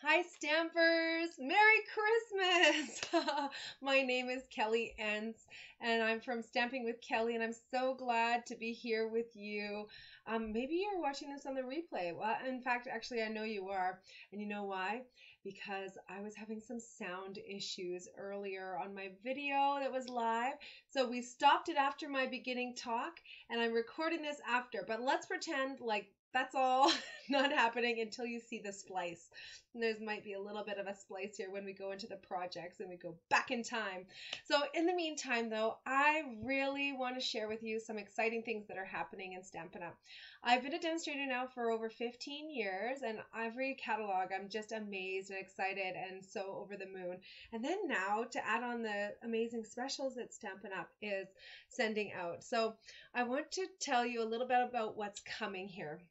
Hi Stampers! Merry Christmas! My name is 𝘾𝙧𝙧𝙀 and I'm from Stamping with Kelly, and I'm so glad to be here with you. Maybe you're watching this on the replay. Well, in fact, actually I know you are. And you know why? Because I was having some sound issues earlier on my video that was live. So we stopped it after my beginning talk, and I'm recording this after. But let's pretend like that's all not happening until you see the splice. And there might be a little bit of a splice here when we go into the projects and we go back in time. So in the meantime, though, I really want to share with you some exciting things that are happening in Stampin' Up. I've been a demonstrator now for over 15 years, and every catalog I'm just amazed and excited and so over the moon. And then now to add on the amazing specials that Stampin' Up is sending out. So I want to tell you a little bit about what's coming here.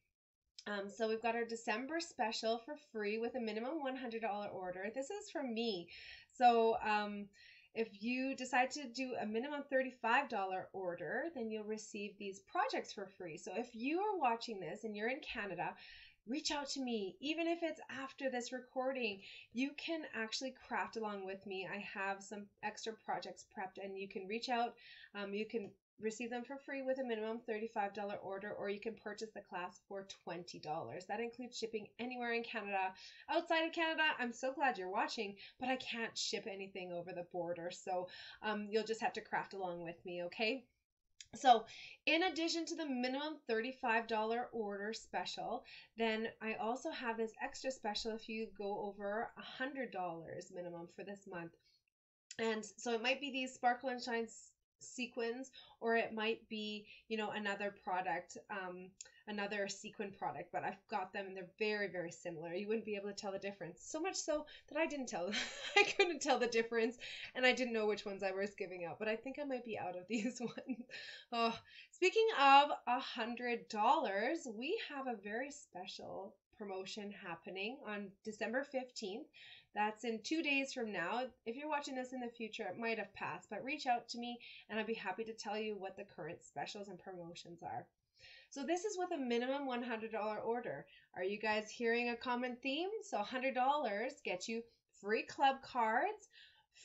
So we've got our December special for free with a minimum $100 order. This is from me. So if you decide to do a minimum $35 order, then you'll receive these projects for free. So if you are watching this and you're in Canada, reach out to me. Even if it's after this recording, you can actually craft along with me. I have some extra projects prepped, and you can reach out. You can receive them for free with a minimum $35 order, or you can purchase the class for $20. That includes shipping anywhere in Canada. Outside of Canada, I'm so glad you're watching, but I can't ship anything over the border, so you'll just have to craft along with me, okay? So in addition to the minimum $35 order special, then I also have this extra special if you go over $100 minimum for this month. And so it might be these Sparkle and Shine sequins, or it might be, you know, another product, another sequin product, but I've got them and they're very, very similar. You wouldn't be able to tell the difference. So much so that I couldn't tell the difference, and I didn't know which ones I was giving out, but I think I might be out of these ones. Oh, speaking of $100, we have a very special promotion happening on December 15th. That's in 2 days from now. If you're watching this in the future, it might have passed, but reach out to me and I'd be happy to tell you what the current specials and promotions are. So this is with a minimum $100 order. Are you guys hearing a common theme? So $100 gets you free club cards,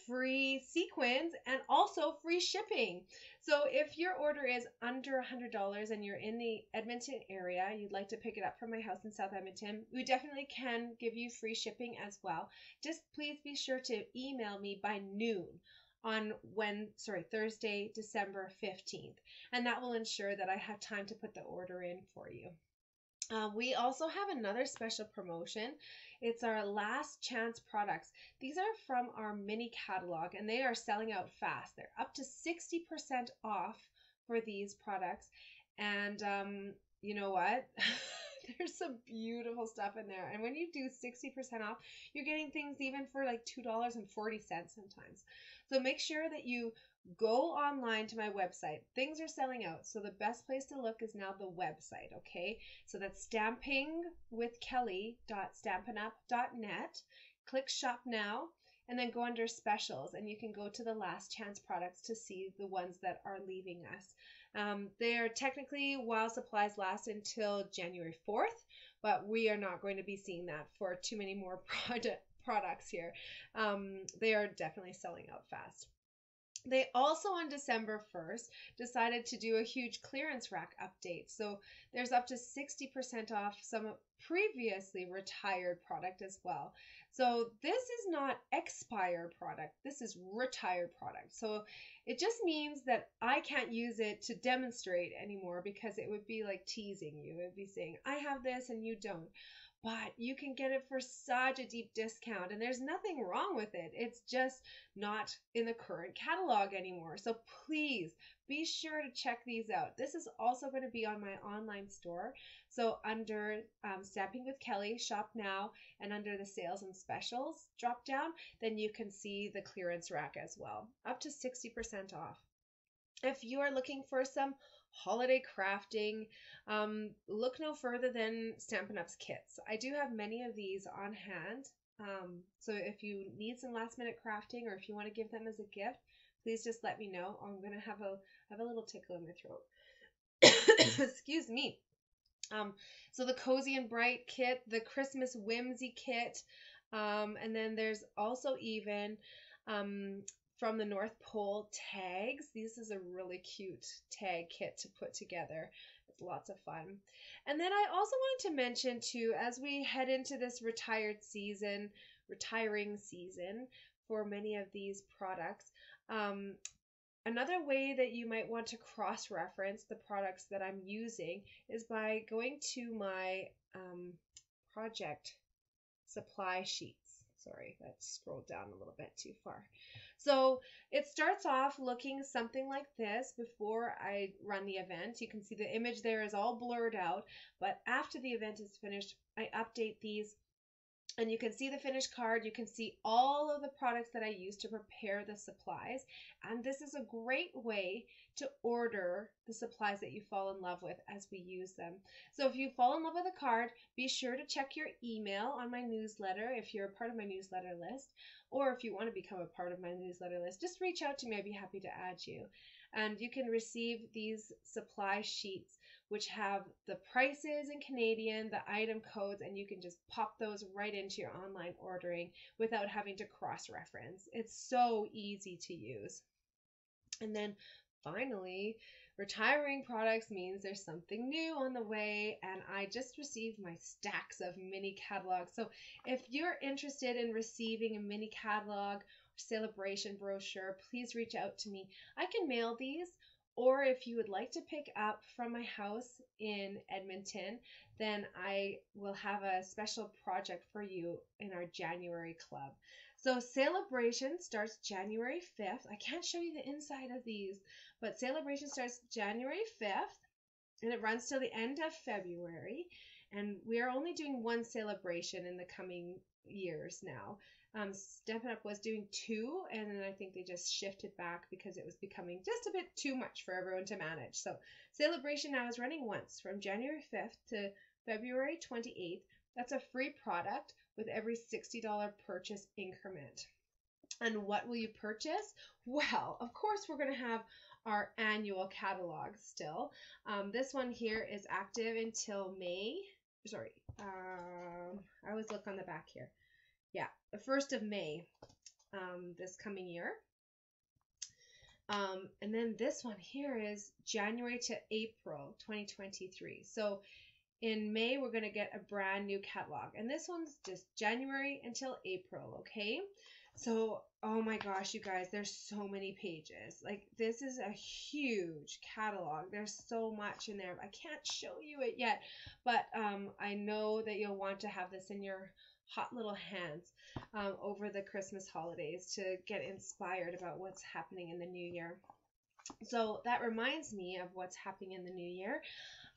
free sequins, and also free shipping. So if your order is under $100 and you're in the Edmonton area, you'd like to pick it up from my house in South Edmonton, we definitely can give you free shipping as well. Just please be sure to email me by noon on Thursday, December 15th, and that will ensure that I have time to put the order in for you. We also have another special promotion. It's our last chance products. These are from our mini catalog, and they are selling out fast. They're up to 60% off for these products. And you know what? There's some beautiful stuff in there. And when you do 60% off, you're getting things even for like $2.40 sometimes. So make sure that you go online to my website. Things are selling out, so the best place to look is now the website, okay? So that's stampingwithkelly.stampinup.net. Click shop now, and then go under specials, and you can go to the last chance products to see the ones that are leaving us. They are technically while supplies last until January 4th, but we are not going to be seeing that for too many more products here. They are definitely selling out fast. They also on December 1st decided to do a huge clearance rack update. So there's up to 60% off some previously retired product as well. So this is not expired product. This is retired product. So it just means that I can't use it to demonstrate anymore, because it would be like teasing you. It would be saying, I have this and you don't. But you can get it for such a deep discount, and there's nothing wrong with it. It's just not in the current catalog anymore. So please be sure to check these out. This is also going to be on my online store. So under Stamping with Kelly, shop now, and under the sales and specials drop down, then you can see the clearance rack as well, up to 60% off. If you are looking for some holiday crafting, look no further than Stampin' Up's kits. I do have many of these on hand. So if you need some last minute crafting, or if you want to give them as a gift, please just let me know. I'm going to have a little tickle in my throat. Excuse me. So the Cozy and Bright kit, the Christmas Whimsy kit, And then there's also even from the North Pole tags. This is a really cute tag kit to put together. It's lots of fun. And then I also wanted to mention too, as we head into this retiring season for many of these products, another way that you might want to cross-reference the products that I'm using is by going to my project supply sheets. Sorry, that scrolled down a little bit too far. So it starts off looking something like this before I run the event. You can see the image there is all blurred out, but after the event is finished, I update these. And you can see the finished card. You can see all of the products that I use to prepare the supplies. And this is a great way to order the supplies that you fall in love with as we use them. So if you fall in love with a card, be sure to check your email on my newsletter if you're a part of my newsletter list. Or if you want to become a part of my newsletter list, just reach out to me. I'd be happy to add you. And you can receive these supply sheets which have the prices in Canadian, the item codes, and you can just pop those right into your online ordering without having to cross-reference. It's so easy to use. And then finally, retiring products means there's something new on the way, and I just received my stacks of mini catalogs. So if you're interested in receiving a mini catalog or celebration brochure, please reach out to me. I can mail these. Or if you would like to pick up from my house in Edmonton, then I will have a special project for you in our January club. So celebration starts January 5th. I can't show you the inside of these, but celebration starts January 5th and it runs till the end of February. And we are only doing one celebration in the coming years now. Stampin' Up was doing 2, and then I think they just shifted back because it was becoming just a bit too much for everyone to manage. So celebration now is running once from January 5th to February 28th. That's a free product with every $60 purchase increment. And what will you purchase? Well, of course, we're going to have our annual catalog still. This one here is active until May. Sorry, I always look on the back here. Yeah, the 1st of May this coming year. And then this one here is January to April 2023. So in May, we're going to get a brand new catalog. And this one's just January until April, okay? So, oh my gosh, you guys, there's so many pages. Like, this is a huge catalog. There's so much in there. I can't show you it yet, but I know that you'll want to have this in your hot little hands over the Christmas holidays to get inspired about what's happening in the new year. So that reminds me of what's happening in the new year.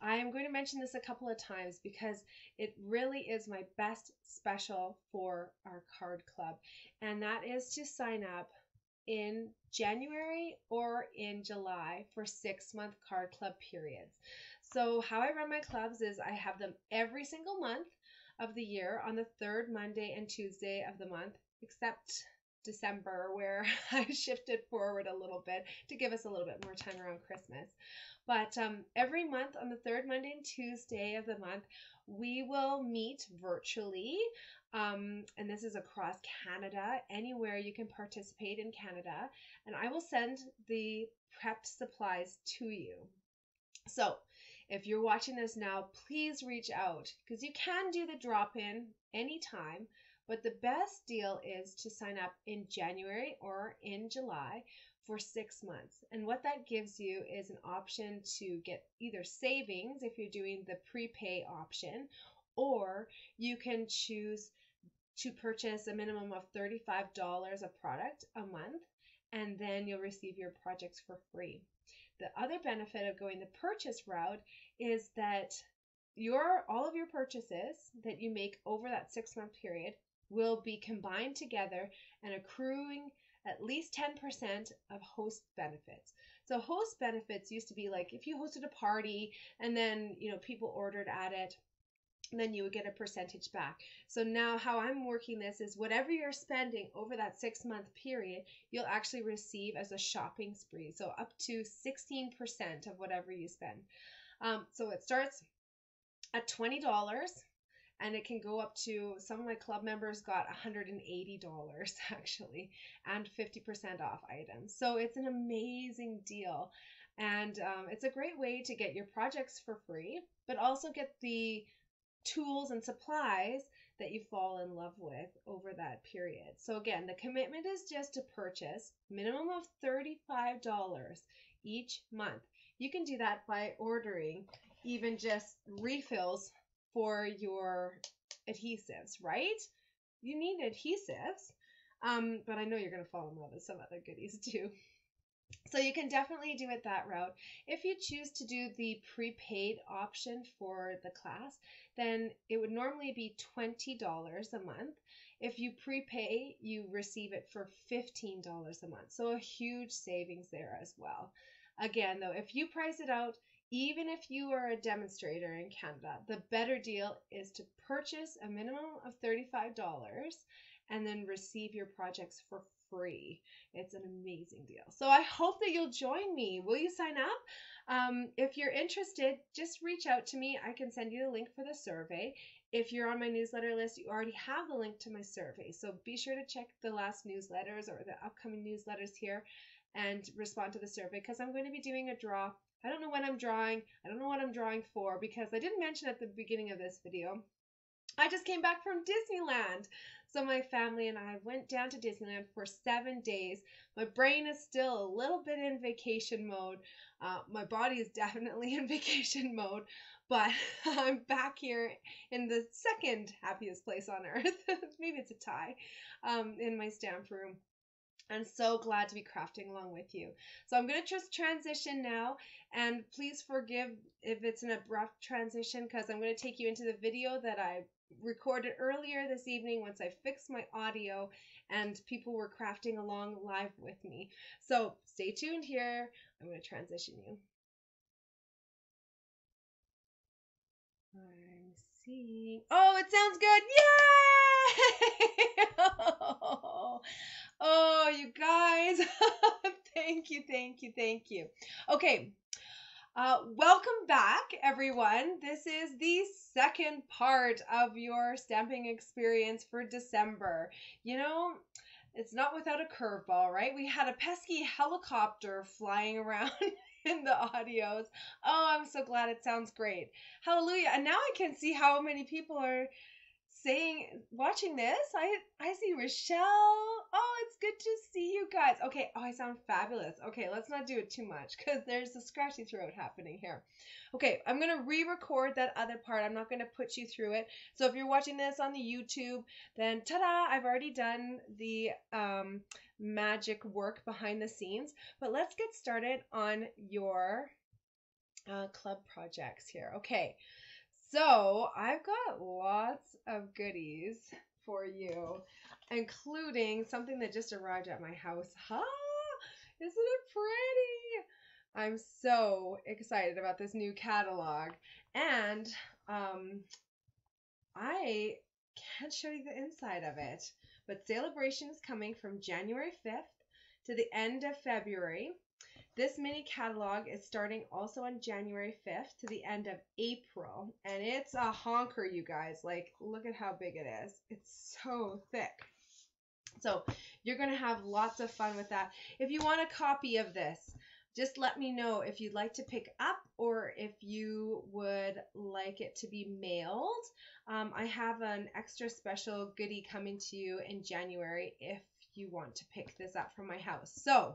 I am going to mention this a couple of times because it really is my best special for our card club, and that is to sign up in January or in July for 6-month card club periods. So how I run my clubs is I have them every single month of the year on the 3rd Monday and Tuesday of the month, except December, where I shifted forward a little bit to give us a little bit more time around Christmas. But every month on the 3rd Monday and Tuesday of the month, we will meet virtually. And this is across Canada, anywhere you can participate in Canada. And I will send the prepped supplies to you. So if you're watching this now, please reach out because you can do the drop-in anytime. But the best deal is to sign up in January or in July for 6 months. And what that gives you is an option to get either savings if you're doing the prepay option, or you can choose to purchase a minimum of $35 of product a month, and then you'll receive your projects for free. The other benefit of going the purchase route is that all of your purchases that you make over that 6-month period will be combined together and accruing at least 10% of host benefits. So host benefits used to be like if you hosted a party and then people ordered at it, then you would get a percentage back. So now how I'm working this is whatever you're spending over that 6-month period, you'll actually receive as a shopping spree. So up to 16% of whatever you spend. So it starts at $20 and it can go up to, some of my club members got $180 actually, and 50% off items. So it's an amazing deal. And it's a great way to get your projects for free, but also get the tools and supplies that you fall in love with over that period. So again, the commitment is just to purchase minimum of $35 each month. You can do that by ordering even just refills for your adhesives, right? You need adhesives, but I know you're going to fall in love with some other goodies too. So you can definitely do it that route. If you choose to do the prepaid option for the class, then it would normally be $20 a month. If you prepay, you receive it for $15 a month. So a huge savings there as well. Again, though, if you price it out, even if you are a demonstrator in Canada, the better deal is to purchase a minimum of $35 and then receive your projects for free. It's an amazing deal. So I hope that you'll join me. Will you sign up? If you're interested, just reach out to me. I can send you the link for the survey. If you're on my newsletter list, you already have the link to my survey. So be sure to check the last newsletters or the upcoming newsletters here and respond to the survey, because I'm going to be doing a draw. I don't know when I'm drawing. I don't know what I'm drawing for, because I didn't mention at the beginning of this video, I just came back from Disneyland. So my family and I went down to Disneyland for 7 days. My brain is still a little bit in vacation mode. My body is definitely in vacation mode, but I'm back here in the second happiest place on earth. Maybe it's a tie, in my stamp room. I'm so glad to be crafting along with you. So I'm going to just transition now, and please forgive if it's an abrupt transition, because I'm going to take you into the video that I recorded earlier this evening once I fixed my audio and people were crafting along live with me. So stay tuned here. I'm going to transition you. I'm seeing, oh, it sounds good. Yay! Oh, you guys. Thank you, thank you, thank you. Okay. Welcome back, everyone. This is the second part of your stamping experience for December. You know, it's not without a curveball, right? We had a pesky helicopter flying around in the audios. Oh, I'm so glad it sounds great. Hallelujah. And now I can see how many people are watching this. I see Rochelle. Oh, it's good to see you guys. Okay. Oh, I sound fabulous. Okay, let's not do it too much, because there's a scratchy throat happening here. Okay, I'm going to re-record that other part. I'm not going to put you through it. So if you're watching this on the YouTube, then ta-da, I've already done the magic work behind the scenes. But let's get started on your club projects here. Okay. So I've got lots of goodies for you, including something that just arrived at my house. Isn't it pretty? I'm so excited about this new catalog, and I can't show you the inside of it, but Celebration is coming from January 5th to the end of February. This mini catalog is starting also on January 5th to the end of April, and it's a honker, you guys. Like, look at how big it is. It's so thick. So you're going to have lots of fun with that. If you want a copy of this, just let me know if you'd like to pick up or if you would like it to be mailed. I have an extra special goodie coming to you in January if you want to pick this up from my house. So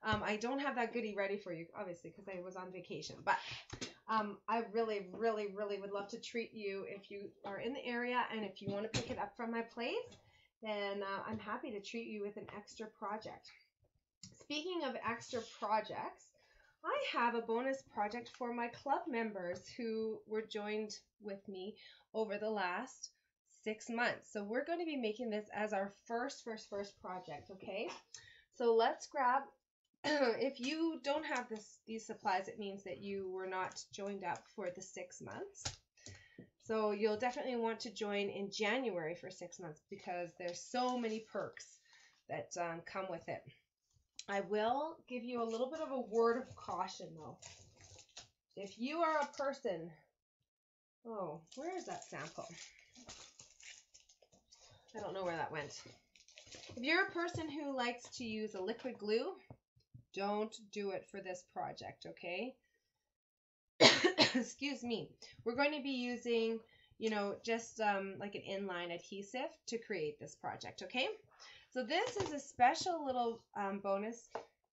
I don't have that goodie ready for you, obviously, because I was on vacation. But I really, really, really would love to treat you if you are in the area, and if you want to pick it up from my place, then I'm happy to treat you with an extra project. Speaking of extra projects, I have a bonus project for my club members who were joined with me over the last 6 months. So we're going to be making this as our first project, okay? So let's grab, if you don't have these supplies, it means that you were not joined up for the 6 months. So you'll definitely want to join in January for 6 months, because there's so many perks that come with it. I will give you a little bit of a word of caution, though. If you are a person, oh, where is that sample? I don't know where that went. If you're a person who likes to use a liquid glue, don't do it for this project, okay? Excuse me. We're going to be using, you know, just like an inline adhesive to create this project, okay? So this is a special little bonus.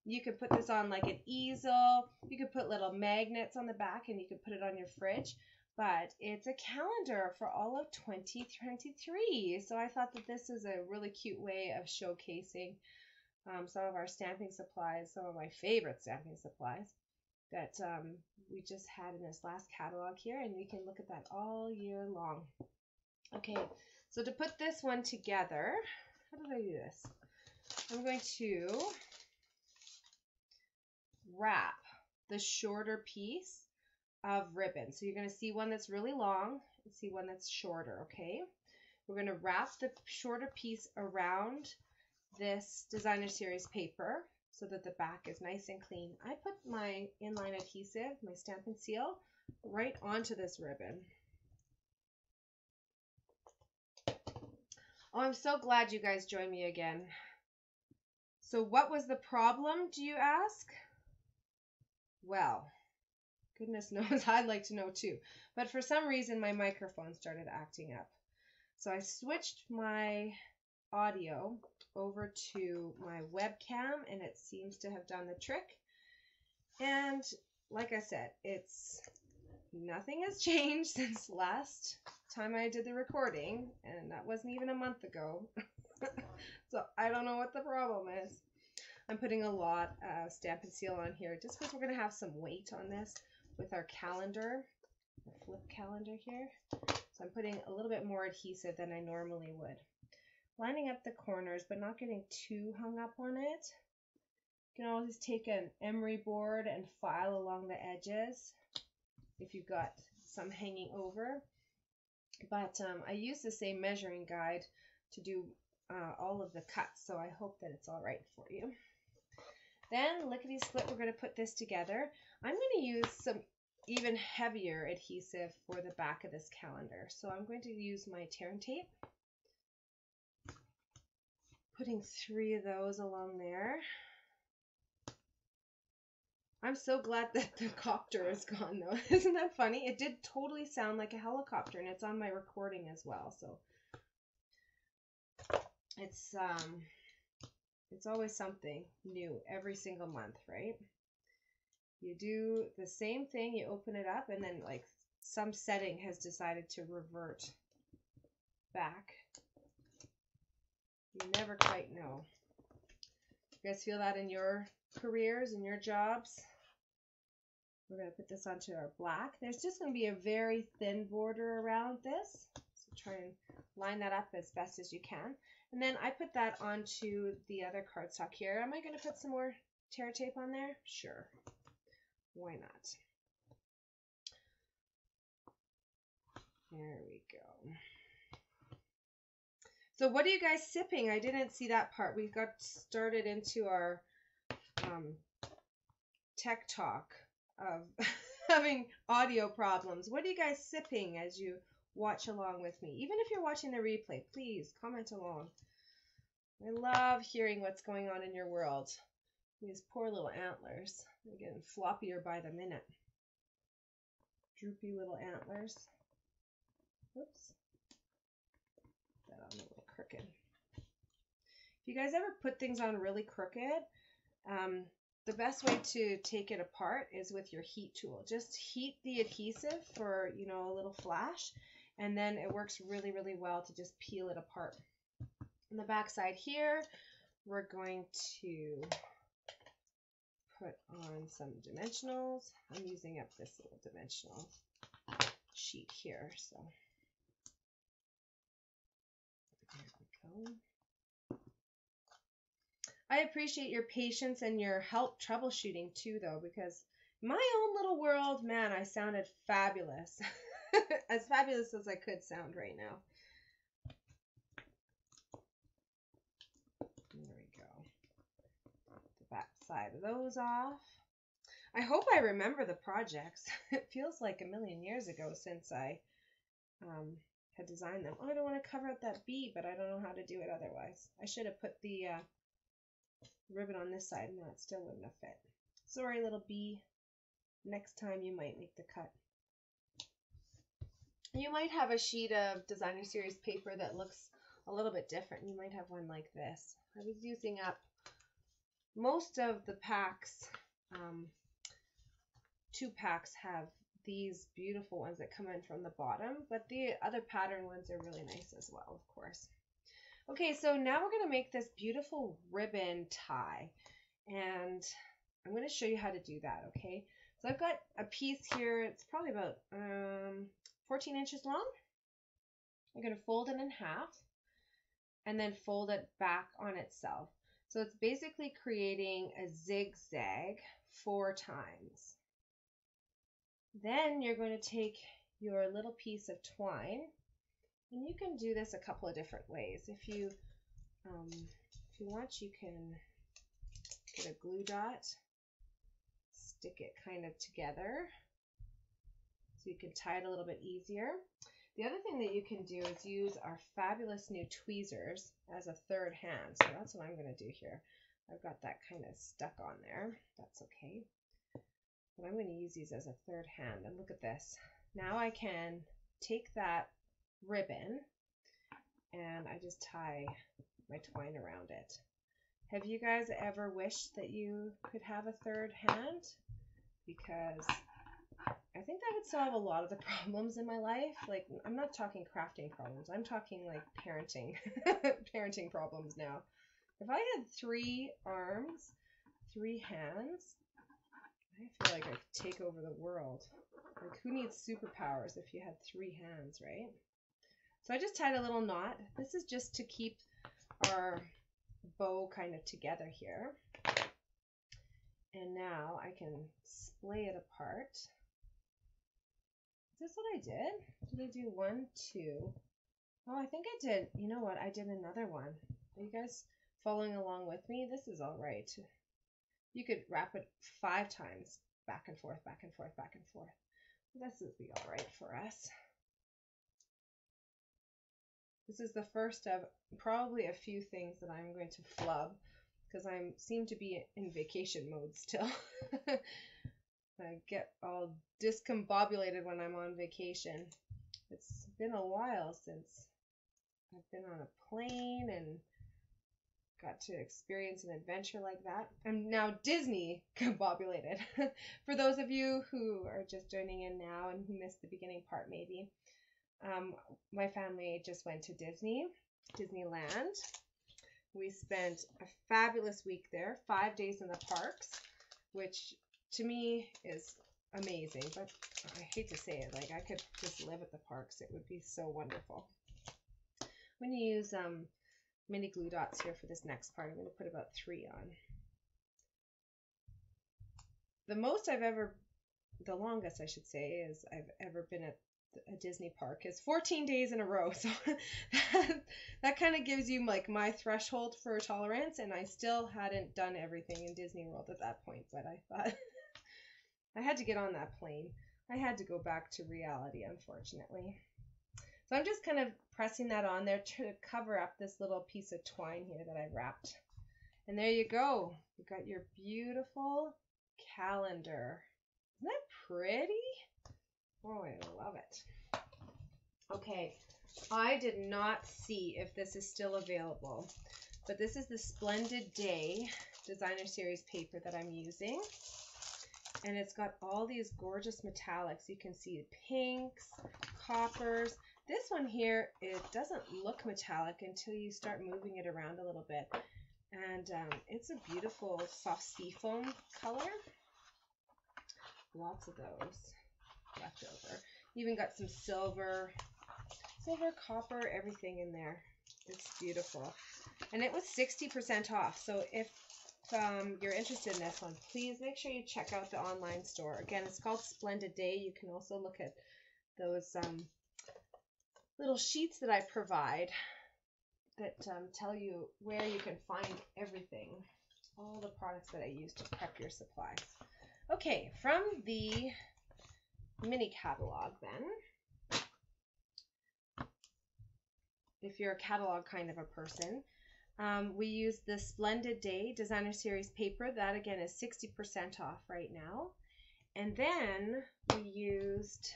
You could put this on like an easel. You could put little magnets on the back and you could put it on your fridge. But it's a calendar for all of 2023. So I thought that this is a really cute way of showcasing some of our stamping supplies, some of my favorite stamping supplies that we just had in this last catalog here, and you can look at that all year long. Okay, so to put this one together, how did I do this? I'm going to wrap the shorter piece of ribbon. So you're going to see one that's really long and see one that's shorter, okay? We're going to wrap the shorter piece around this designer series paper so that the back is nice and clean. I put my inline adhesive, my Stampin' Seal, right onto this ribbon. Oh, I'm so glad you guys joined me again. So what was the problem, do you ask? Well, goodness knows, I'd like to know too. But for some reason, my microphone started acting up. So I switched my audio over to my webcam, and it seems to have done the trick. And like I said, nothing has changed since last time I did the recording, and that wasn't even a month ago. So I don't know what the problem is. I'm putting a lot of Stampin' Seal on here just because we're going to have some weight on this with our calendar, our flip calendar here. So I'm putting a little bit more adhesive than I normally would. Lining up the corners, but not getting too hung up on it. You can always take an emery board and file along the edges if you've got some hanging over. But I use the same measuring guide to do all of the cuts, so I hope that it's all right for you. Then, lickety-split, we're going to put this together. I'm going to use some even heavier adhesive for the back of this calendar. So I'm going to use my tear and tape. Putting 3 of those along there. I'm so glad that the copter is gone though. Isn't that funny? It did totally sound like a helicopter, and it's on my recording as well. So it's always something new every single month, right? You do the same thing, you open it up, and then like some setting has decided to revert back. You never quite know. You guys feel that in your careers, in your jobs? We're going to put this onto our black. There's just going to be a very thin border around this. So try and line that up as best as you can. And then I put that onto the other cardstock here. Am I going to put some more tear tape on there? Sure. Why not? There we go. So what are you guys sipping? I didn't see that part. We got started into our tech talk of having audio problems. What are you guys sipping as you watch along with me? Even if you're watching the replay, please comment along. I love hearing what's going on in your world. These poor little antlers. They're getting floppier by the minute. Droopy little antlers. Oops. That on a little crooked. If you guys ever put things on really crooked, the best way to take it apart is with your heat tool. Just heat the adhesive for, you know, a little flash, and then it works really, really well to just peel it apart. On the back side here, we're going to put on some dimensionals. I'm using up this little dimensional sheet here, so there we go. I appreciate your patience and your help troubleshooting too, though, because my own little world, man, I sounded fabulous. As fabulous as I could sound right now. There we go. The back side of those off. I hope I remember the projects. It feels like a million years ago since I had designed them. Oh, I don't want to cover up that bee, but I don't know how to do it otherwise. I should have put the ribbon on this side. No, it still wouldn't have fit. Sorry, little bee. Next time you might make the cut. You might have a sheet of designer series paper that looks a little bit different. You might have one like this. I was using up most of the packs. 2 packs have these beautiful ones that come in from the bottom, but the other pattern ones are really nice as well, of course. Okay, so now we're going to make this beautiful ribbon tie, and I'm going to show you how to do that, okay? So I've got a piece here. It's probably about 14 inches long. I'm going to fold it in half and then fold it back on itself. So it's basically creating a zigzag 4 times. Then you're going to take your little piece of twine, and you can do this a couple of different ways. If you want, you can get a glue dot, stick it kind of together so you can tie it a little bit easier. The other thing that you can do is use our fabulous new tweezers as a third hand. So that's what I'm going to do here. I've got that kind of stuck on there. That's okay. But I'm going to use these as a third hand. And look at this. Now I can take that ribbon and I just tie my twine around it. Have you guys ever wished that you could have a third hand? Because I think that would solve a lot of the problems in my life. Like, I'm not talking crafting problems. I'm talking like parenting, parenting problems now. If I had 3 arms, 3 hands, I feel like I could take over the world. Like, who needs superpowers if you had 3 hands, right? So I just tied a little knot. This is just to keep our bow kind of together here. And now I can splay it apart. Is this what I did? Did I do 1, 2? Oh, I think I did. You know what? I did another one. Are you guys following along with me? This is all right. You could wrap it 5 times, back and forth, back and forth, back and forth. This would be all right for us. This is the first of probably a few things that I'm going to flub, because I seem to be in vacation mode still. I get all discombobulated when I'm on vacation. It's been a while since I've been on a plane and got to experience an adventure like that. I'm now Disney combobulated. For those of you who are just joining in now and who missed the beginning part maybe, my family just went to Disneyland. We spent a fabulous week there, 5 days in the parks, which to me is amazing, but I hate to say it, like I could just live at the parks. It would be so wonderful. I'm going to use mini glue dots here for this next part. I'm going to put about 3 on. The longest I should say is I've ever been at a Disney park is 14 days in a row. So that kind of gives you like my threshold for tolerance, and I still hadn't done everything in Disney World at that point, but I thought I had to get on that plane. I had to go back to reality, unfortunately. So I'm just kind of pressing that on there to cover up this little piece of twine here that I wrapped. And there you go. You got your beautiful calendar. Isn't that pretty? Oh, I love it. Okay, I did not see if this is still available, but this is the Splendid Day designer series paper that I'm using. And it's got all these gorgeous metallics. You can see pinks, coppers. This one here, it doesn't look metallic until you start moving it around a little bit. And it's a beautiful soft seafoam color. Lots of those left over. Even got some silver, copper, everything in there. It's beautiful. And it was 60% off. So if you're interested in this one, please make sure you check out the online store. Again, it's called Splendid Day. You can also look at those little sheets that I provide that tell you where you can find everything, all the products that I use to prep your supplies. Okay, from the mini catalog then, if you're a catalog kind of a person. We use the Splendid Day Designer Series paper. That again is 60% off right now. And then we used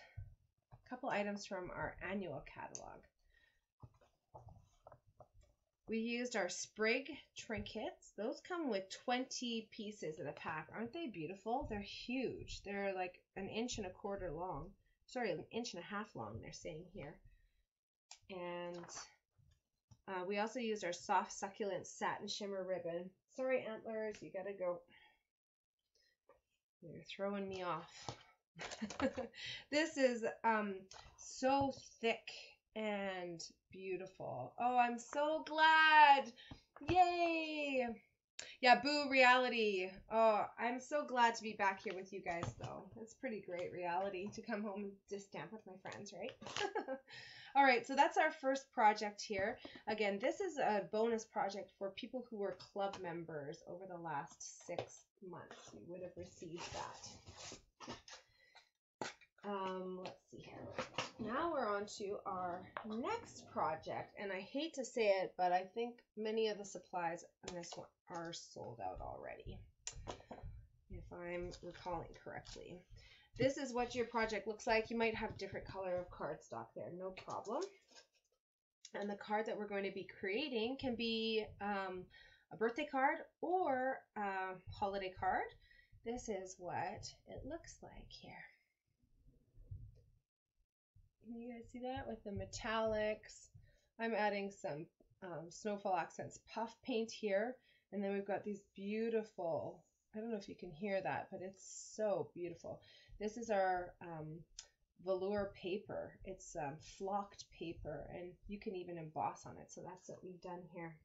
a couple items from our annual catalog. We used our Sprig trinkets. Those come with 20 pieces in a pack. Aren't they beautiful? They're huge. They're like 1.25 inches long. Sorry, 1.5 inches long, they're saying here. And we also used our soft succulent satin shimmer ribbon. Sorry, Antlers, you gotta go. You're throwing me off. This is so thick and beautiful. Oh, I'm so glad. Yay. Yeah, boo, reality. Oh, I'm so glad to be back here with you guys, though. It's pretty great reality to come home and just stamp with my friends, right? All right, so that's our first project here. Again, this is a bonus project for people who were club members over the last 6 months. You would have received that. Let's see here. Now we're on to our next project, and I hate to say it, but I think many of the supplies on this one are sold out already, if I'm recalling correctly. This is what your project looks like. You might have different color of cardstock there, no problem. And the card that we're going to be creating can be a birthday card or a holiday card. This is what it looks like here. Can you guys see that with the metallics? I'm adding some Snowfall Accents puff paint here. And then we've got these beautiful, I don't know if you can hear that, but it's so beautiful. This is our velour paper. It's flocked paper, and you can even emboss on it. So that's what we've done here.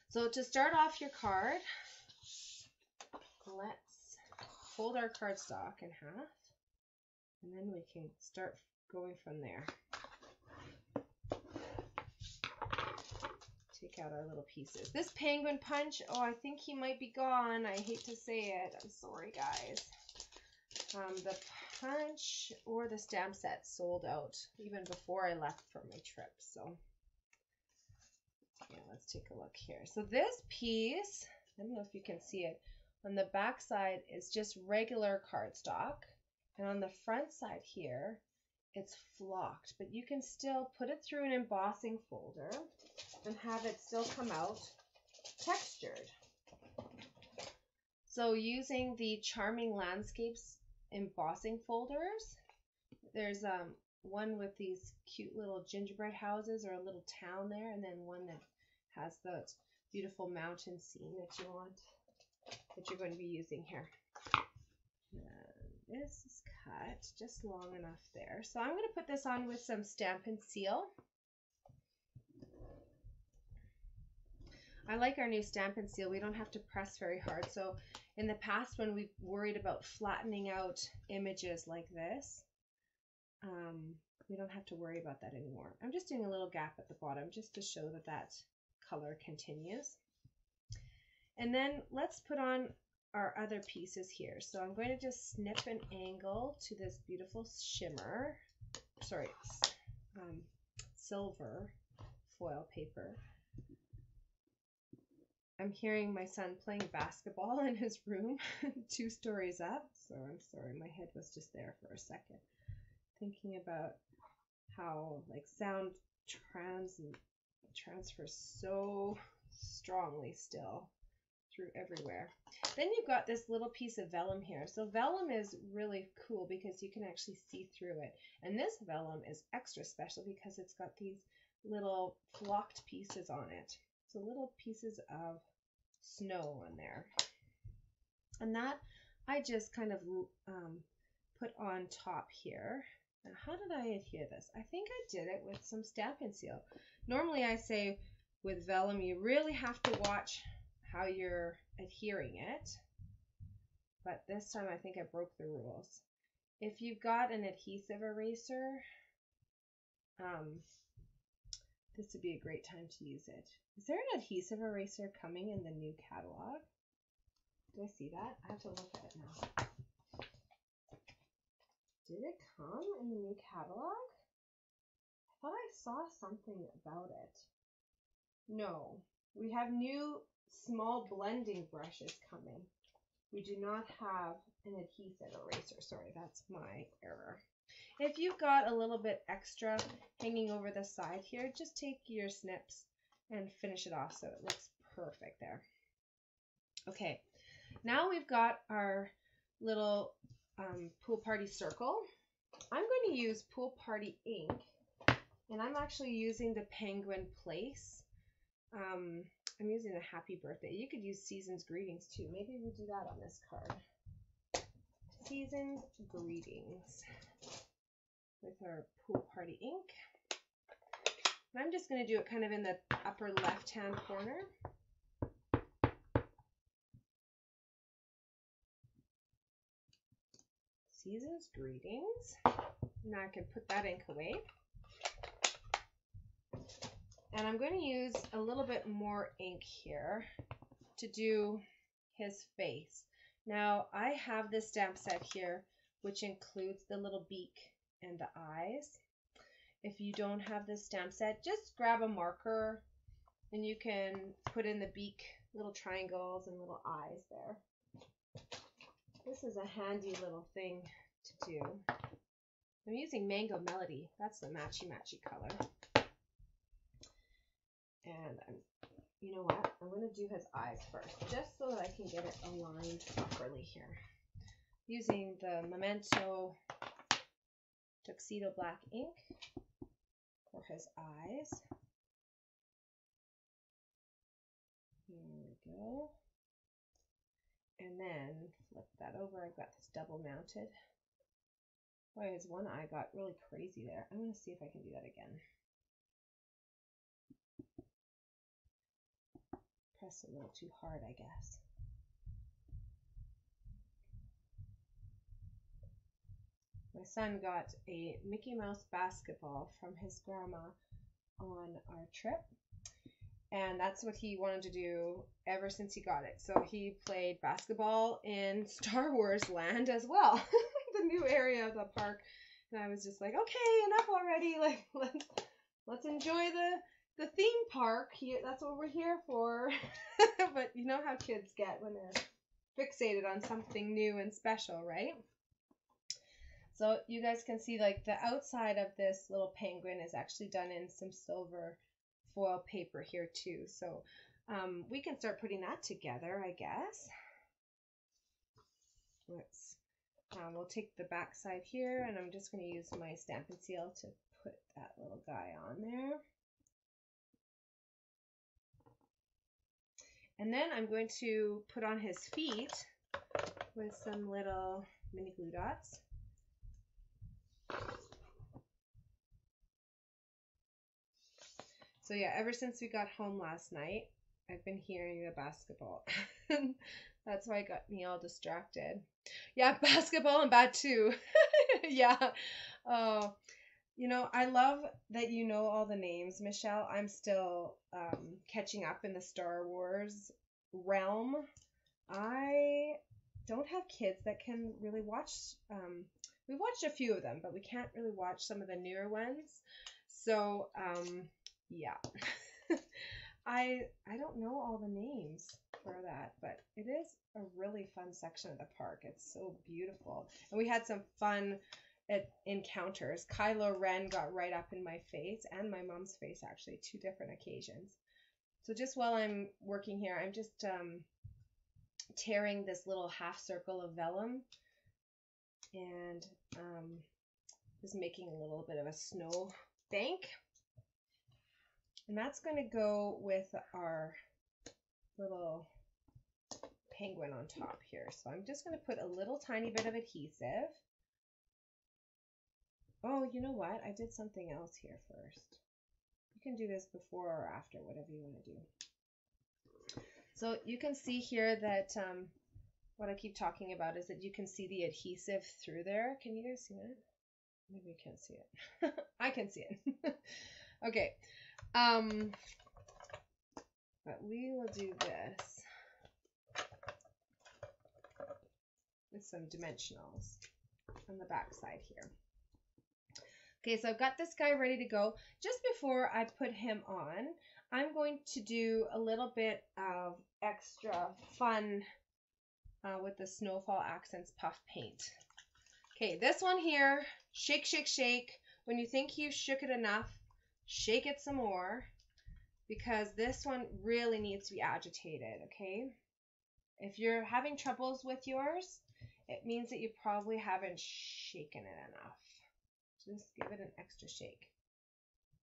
So to start off your card, let's fold our cardstock in half, and then we can start going from there. Take out our little pieces. This penguin punch, oh, I think he might be gone. I hate to say it. I'm sorry, guys. The punch or the stamp set sold out even before I left for my trip. So yeah, let's take a look here. So this piece, I don't know if you can see it, on the back side is just regular cardstock, and on the front side here it's flocked, but you can still put it through an embossing folder and have it still come out textured. So using the Charming Landscapes embossing folders, there's one with these cute little gingerbread houses or a little town there, and then one that has the beautiful mountain scene that you want, that you're going to be using here. And this is cut just long enough there. So I'm going to put this on with some Stampin' Seal. I like our new Stampin' Seal. We don't have to press very hard. So in the past, when we've worried about flattening out images like this, we don't have to worry about that anymore. I'm just doing a little gap at the bottom just to show that that color continues. And then let's put on our other pieces here. So I'm going to just snip an angle to this beautiful shimmer, silver foil paper. I'm hearing my son playing basketball in his room 2 stories up. So I'm sorry, my head was just there for a second, thinking about how like sound transfers so strongly still through everywhere. Then you've got this little piece of vellum here. So vellum is really cool because you can actually see through it. And this vellum is extra special because it's got these little flocked pieces on it. So little pieces of snow on there. And that I just kind of put on top here. Now, how did I adhere this? I think I did it with some Stampin' Seal. Normally I say with vellum you really have to watch how you're adhering it, but this time I think I broke the rules. If you've got an adhesive eraser, this would be a great time to use it. Is there an adhesive eraser coming in the new catalog? Do I see that? I have to look at it now. Did it come in the new catalog? I thought I saw something about it. No, we have new small blending brushes coming. We do not have an adhesive eraser. Sorry, that's my error. If you've got a little bit extra hanging over the side here, just take your snips and finish it off so it looks perfect there. Okay, now we've got our little pool party circle. I'm going to use Pool Party ink, and I'm actually using the Penguin Place. I'm using a happy birthday. You could use Season's Greetings too. Maybe we'll do that on this card. Season's Greetings with our Pool Party ink. And I'm just going to do it kind of in the upper left-hand corner. Season's Greetings. Now I can put that ink away. And I'm going to use a little bit more ink here to do his face. Now I have this stamp set here, which includes the little beak and the eyes. If you don't have this stamp set, just grab a marker and you can put in the beak, little triangles and little eyes there. This is a handy little thing to do. I'm using Mango Melody. That's the matchy color. And you know what? I'm going to do his eyes first, just so that I can get it aligned properly here. Using the Memento Tuxedo Black ink for his eyes. Here we go. And then flip that over. I've got this double mounted. Boy, his one eye got really crazy there. I'm going to see if I can do that again. Press a little too hard, I guess. My son got a Mickey Mouse basketball from his grandma on our trip. And that's what he wanted to do ever since he got it. So he played basketball in Star Wars land as well, the new area of the park. And I was just like, okay, enough already. Like, let's enjoy the theme park. That's what we're here for. But you know how kids get when they're fixated on something new and special, right? So you guys can see like the outside of this little penguin is actually done in some silver foil paper here too. So we can start putting that together, I guess. We'll take the back side here, and I'm just going to use my Stampin' Seal to put that little guy on there. And then I'm going to put on his feet with some little mini glue dots. So yeah, ever since we got home last night, I've been hearing the basketball. That's why it got me all distracted. Yeah, basketball and bat too. Yeah. Oh, you know, I love that you know all the names, Michelle. I'm still catching up in the Star Wars realm. I don't have kids that can really watch. We've watched a few of them, but we can't really watch some of the newer ones. So, yeah. I don't know all the names for that, but it is a really fun section of the park. It's so beautiful. And we had some fun encounters. Kylo Ren got right up in my face, and my mom's face actually, 2 different occasions. So just while I'm working here, I'm just tearing this little half circle of vellum and just making a little bit of a snow bank. And that's going to go with our little penguin on top here. So I'm just going to put a little tiny bit of adhesive. Oh, you know what? I did something else here first. You can do this before or after, whatever you want to do. So you can see here that what I keep talking about is that you can see the adhesive through there. Can you guys see that? Maybe you can't see it. I can see it. Okay. But we will do this with some dimensionals on the back side here. Okay, so I've got this guy ready to go. Just before I put him on, I'm going to do a little bit of extra fun with the Snowfall Accents Puff Paint. Okay, this one here, shake, shake, shake. When you think you've shook it enough, shake it some more, because this one really needs to be agitated, okay? If you're having troubles with yours, it means that you probably haven't shaken it enough. Just give it an extra shake.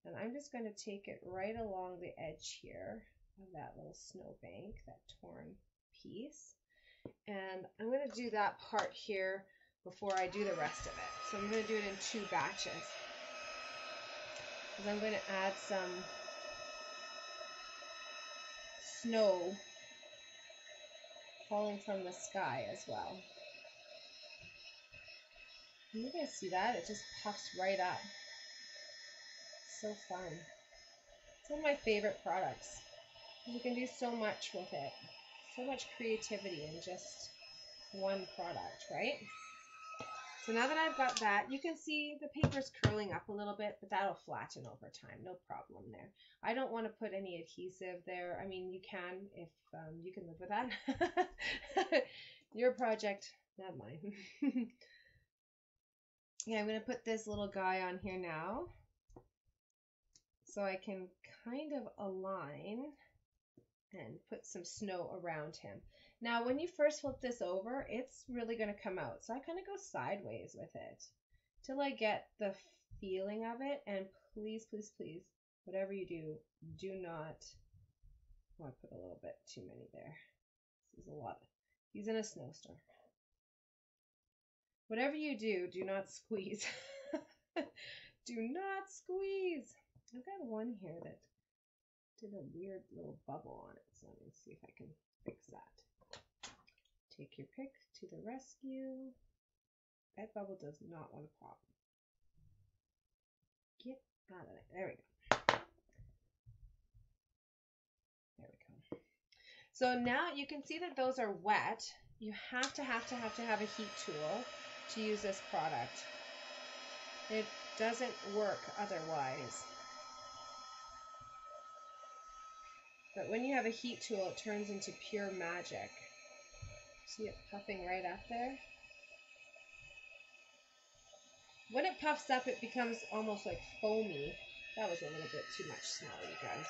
And I'm just going to take it right along the edge here of that little snowbank, that torn piece. And I'm going to do that part here before I do the rest of it. So I'm going to do it in 2 batches. Because I'm going to add some snow falling from the sky as well. And you guys see that? It just puffs right up. So fun. It's one of my favorite products. You can do so much with it. So much creativity in just one product, right? So now that I've got that, you can see the paper's curling up a little bit, but that'll flatten over time. No problem there. I don't want to put any adhesive there. I mean, you can if you can live with that. Your project, not mine. Yeah, I'm going to put this little guy on here now so I can kind of align and put some snow around him. Now, when you first flip this over, it's really going to come out. So I kind of go sideways with it till I get the feeling of it. And please, please, please, whatever you do, do not, oh, I put a little bit too many there. This is a lot. He's in a snowstorm. Whatever you do, do not squeeze. Do not squeeze. I've got one here that did a weird little bubble on it. So let me see if I can fix that. Take your pick to the rescue. That bubble does not want to pop. Get out of there. There we go. There we go. So now you can see that those are wet. You have to have a heat tool to use this product. It doesn't work otherwise. But when you have a heat tool, it turns into pure magic. See it puffing right up there? When it puffs up, it becomes almost like foamy. That was a little bit too much snow, you guys.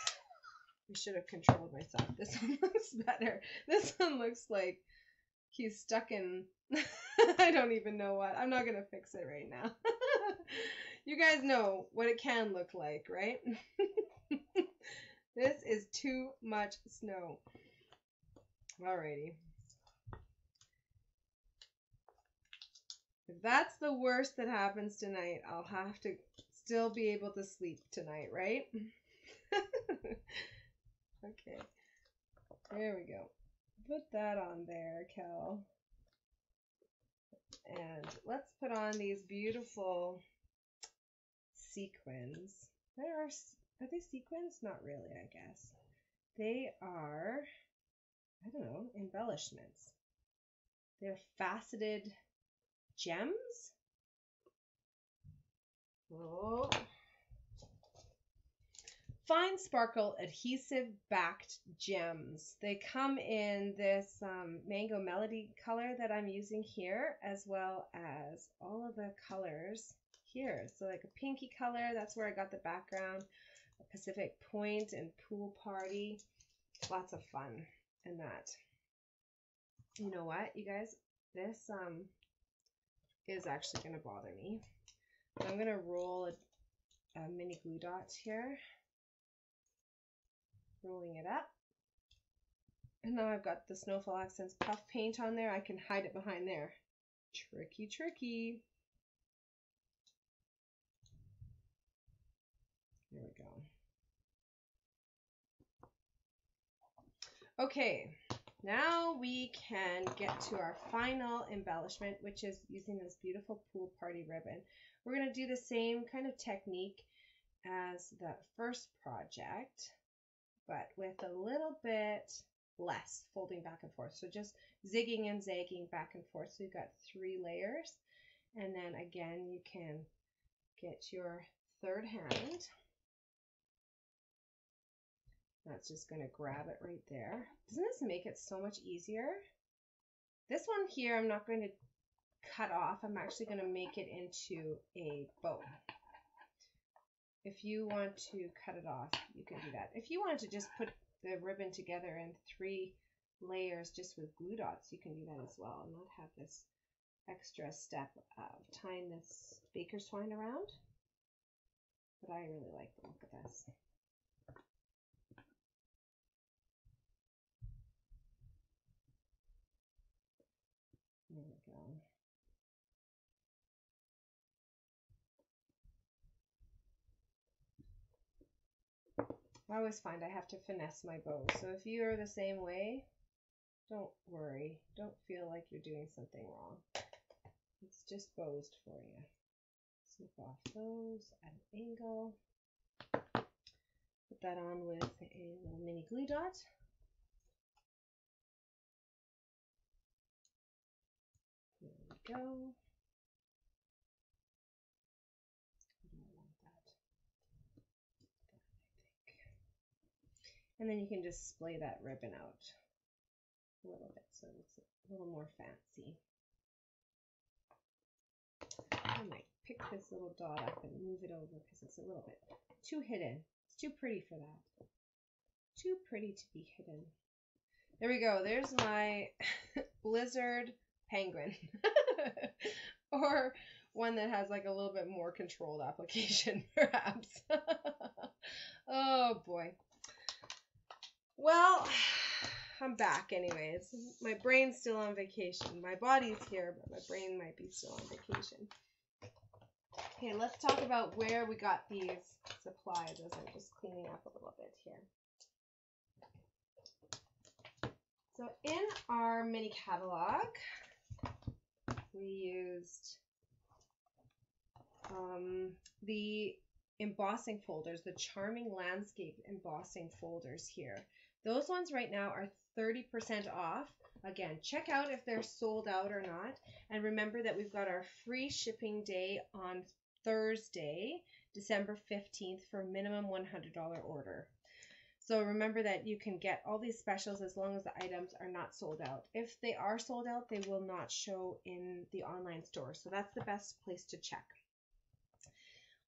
I should have controlled myself. This one looks better. This one looks like he's stuck in, I don't even know what. I'm not going to fix it right now. You guys know what it can look like, right? This is too much snow. Alrighty. If that's the worst that happens tonight, I'll have to still be able to sleep tonight, right? Okay. There we go. Put that on there, Kel. And let's put on these beautiful sequins. Are they sequins? Not really, I guess. They are, I don't know, embellishments. They're faceted gems. Oh. Fine sparkle adhesive backed gems. They come in this mango melody color that I'm using here, as well as all of the colors here. So like a pinky color, that's where I got the background. A Pacific Point and Pool Party. Lots of fun in that. You know what, you guys? This is actually going to bother me. I'm going to roll a mini glue dots here. Rolling it up. And now I've got the Snowfall Accents Puff Paint on there. I can hide it behind there. Tricky, tricky. There we go. Okay, now we can get to our final embellishment, which is using this beautiful Pool Party ribbon. We're going to do the same kind of technique as the first project, but with a little bit less folding back and forth. So just zigging and zagging back and forth. So you've got 3 layers. And then again, you can get your third hand. That's just going to grab it right there. Doesn't this make it so much easier? This one here, I'm not going to cut off. I'm actually going to make it into a bow. If you want to cut it off, you can do that. If you wanted to just put the ribbon together in 3 layers just with glue dots, you can do that as well and not have this extra step of tying this baker's twine around. But I really like the look of this. There we go. I always find I have to finesse my bows. So if you're the same way, don't worry. Don't feel like you're doing something wrong. It's just bows for you. Snip off those at an angle. Put that on with a little mini glue dot. There we go. And then you can just splay that ribbon out a little bit so it's a little more fancy. I might pick this little dot up and move it over because it's a little bit too hidden. It's too pretty for that. Too pretty to be hidden. There we go. There's my Blizzard penguin. Or one that has like a little bit more controlled application, perhaps. Oh boy. Well, I'm back anyways. My brain's still on vacation. My body's here, but my brain might be still on vacation. Okay, let's talk about where we got these supplies as I'm just cleaning up a little bit here. So in our mini catalog, we used the embossing folders, the Charming Landscape embossing folders here. Those ones right now are 30% off. Again, check out if they're sold out or not. And remember that we've got our free shipping day on Thursday, December 15th for a minimum $100 order. So remember that you can get all these specials as long as the items are not sold out. If they are sold out, they will not show in the online store. So that's the best place to check.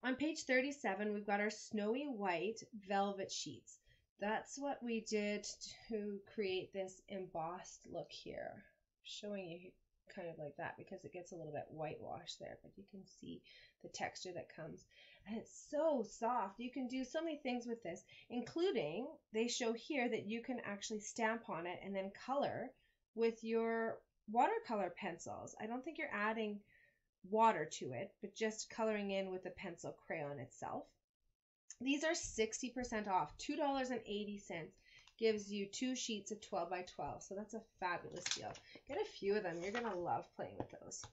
On page 37, we've got our snowy white velvet sheets. That's what we did to create this embossed look here. Showing you kind of like that because it gets a little bit whitewashed there, but you can see the texture that comes. And it's so soft. You can do so many things with this, including they show here that you can actually stamp on it and then color with your watercolor pencils. I don't think you're adding water to it, but just coloring in with the pencil crayon itself. These are 60% off. $2.80 gives you 2 sheets of 12 by 12. So that's a fabulous deal. Get a few of them. You're going to love playing with those.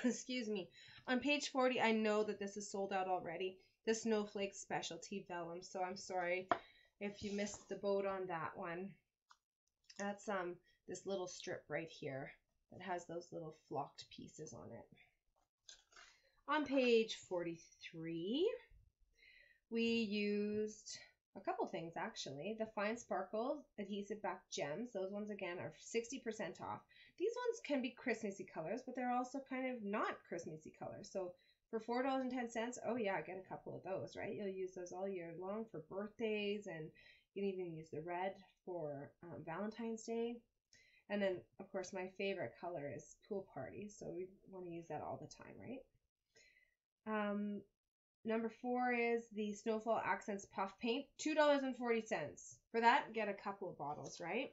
Excuse me. On page 40, I know that this is sold out already. The Snowflake Specialty Vellum. So I'm sorry if you missed the boat on that one. That's this little strip right here that has those little flocked pieces on it. On page 43, we used a couple things actually. The Fine Sparkle adhesive back gems. Those ones again are 60% off. These ones can be Christmassy colors, but they're also kind of not Christmassy colors. So for $4.10, oh yeah, get a couple of those, right? You'll use those all year long for birthdays, and you can even use the red for Valentine's Day. And then, of course, my favorite color is Pool Party, so we want to use that all the time, right? Number 4 is the Snowfall Accents Puff Paint, $2.40. For that, get a couple of bottles, right?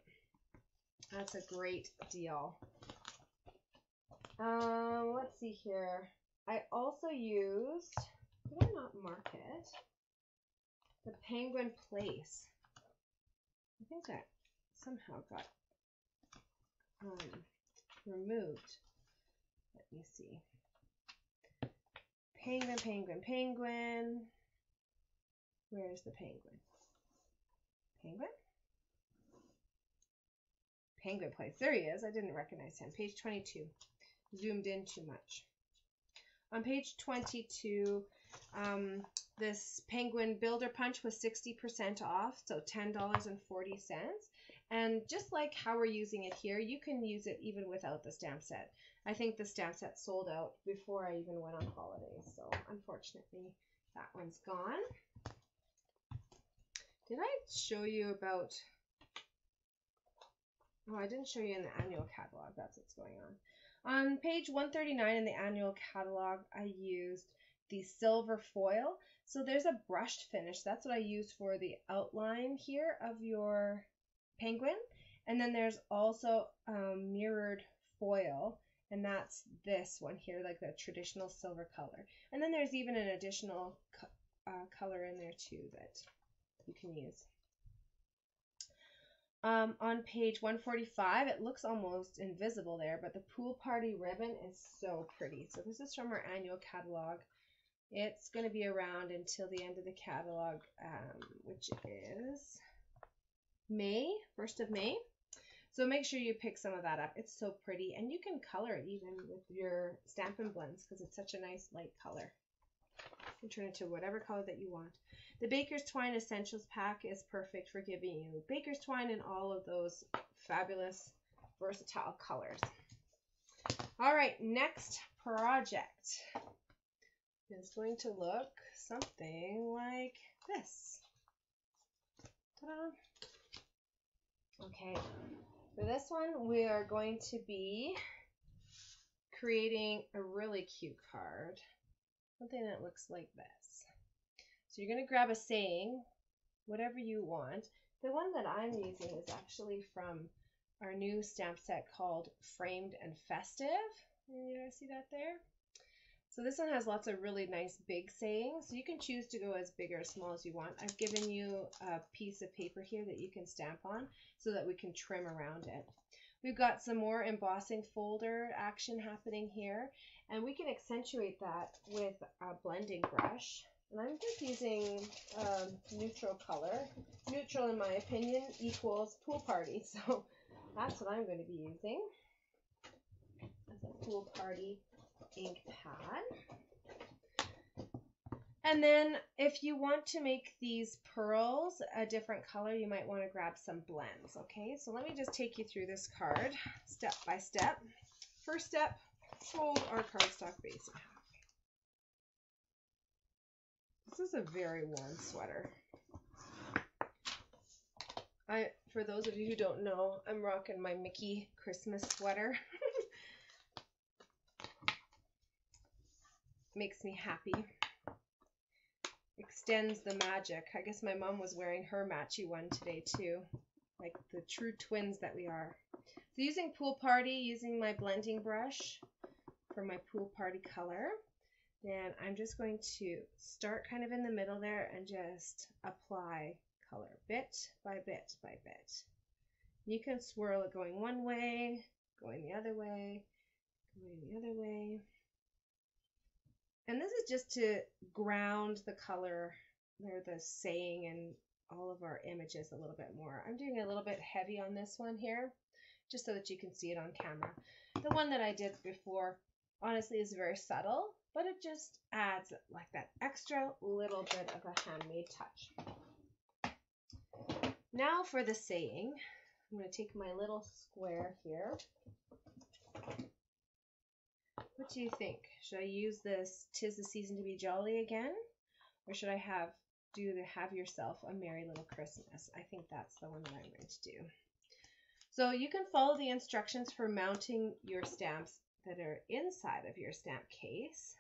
That's a great deal. Let's see here. I also used, did I not mark it? The Penguin Place. I think that somehow got removed. Let me see. Penguin, penguin, penguin. Where's the penguin? Penguin? Penguin Place. There he is. I didn't recognize him. Page 22. Zoomed in too much. On page 22, this penguin builder punch was 60% off, so $10.40. And just like how we're using it here, you can use it even without the stamp set. I think the stamp set sold out before I even went on holiday, so unfortunately that one's gone. Did I show you about... Oh, I didn't show you in the annual catalog. That's what's going on. On page 139 in the annual catalog, I used the silver foil. So there's a brushed finish. That's what I used for the outline here of your penguin. And then there's also mirrored foil, and that's this one here, like the traditional silver color. And then there's even an additional color in there too that you can use. On page 145, it looks almost invisible there, but the pool party ribbon is so pretty. So this is from our annual catalog. It's going to be around until the end of the catalog, which is May, 1st of May. So make sure you pick some of that up. It's so pretty, and you can color it even with your Stampin' Blends because it's such a nice light color. You can turn it to whatever color that you want. The Baker's Twine Essentials Pack is perfect for giving you Baker's Twine in all of those fabulous, versatile colors. All right, next project is going to look something like this. Ta-da! Okay, for this one, we are going to be creating a really cute card. Something that looks like this. So you're going to grab a saying, whatever you want. The one that I'm using is actually from our new stamp set called Framed and Festive. You see that there? So this one has lots of really nice big sayings. So you can choose to go as big or as small as you want. I've given you a piece of paper here that you can stamp on so that we can trim around it. We've got some more embossing folder action happening here, and we can accentuate that with a blending brush. And I'm just using neutral color. Neutral, in my opinion, equals pool party. So that's what I'm going to be using as a pool party ink pad. And then if you want to make these pearls a different color, you might want to grab some blends. Okay, so let me just take you through this card step by step. First step, fold our cardstock base in half. This is a very warm sweater. For those of you who don't know, I'm rocking my Mickey Christmas sweater. Makes me happy. Extends the magic. I guess my mom was wearing her matchy one today too, like the true twins that we are. So using Pool Party, using my blending brush for my Pool Party color. Then I'm just going to start kind of in the middle there and just apply color bit by bit by bit. You can swirl it going one way, going the other way, going the other way. And this is just to ground the color or the saying and all of our images a little bit more. I'm doing a little bit heavy on this one here, just so that you can see it on camera. The one that I did before, honestly, is very subtle, but it just adds like that extra little bit of a handmade touch. Now for the saying, I'm going to take my little square here. What do you think? Should I use this "'Tis the Season to be Jolly" again? Or should I do the "Have Yourself a Merry Little Christmas"? I think that's the one that I'm going to do. So you can follow the instructions for mounting your stamps that are inside of your stamp case,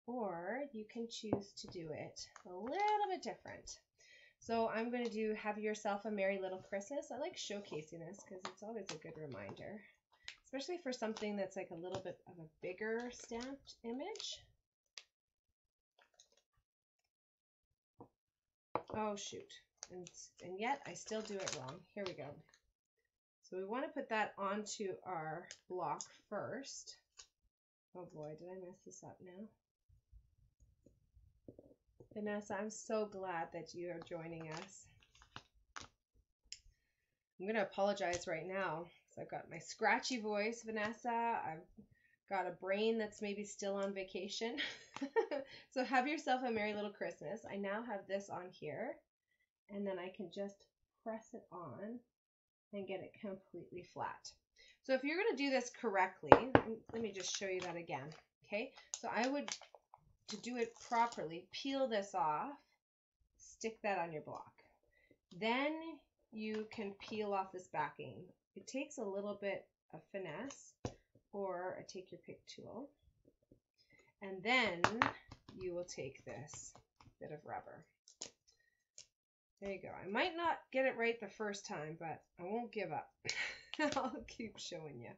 or you can choose to do it a little bit different. So I'm going to do "Have Yourself a Merry Little Christmas." I like showcasing this because it's always a good reminder, especially for something that's like a little bit of a bigger stamped image. Oh shoot, and yet I still do it wrong. Here we go. So we want to put that onto our block first. Oh boy, did I mess this up now? Vanessa, I'm so glad that you are joining us. I'm going to apologize right now. So I've got my scratchy voice, Vanessa. I've got a brain that's maybe still on vacation. So have yourself a merry little Christmas. I now have this on here, and then I can just press it on and get it completely flat. So if you're going to do this correctly, let me just show you that again. Okay, so I would, to do it properly, peel this off, stick that on your block. Then you can peel off this backing. It takes a little bit of finesse, or a take your pick tool, and then you will take this bit of rubber. There you go. I might not get it right the first time, but I won't give up. I'll keep showing you.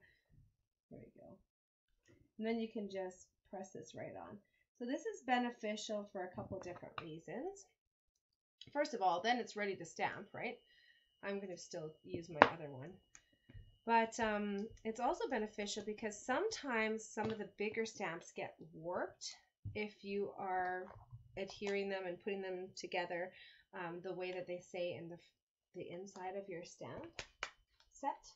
There we go. And then you can just press this right on. So this is beneficial for a couple different reasons. First of all, then it's ready to stamp, right? I'm going to still use my other one. But it's also beneficial because sometimes some of the bigger stamps get warped if you are adhering them and putting them together the way that they say in the inside of your stamp set.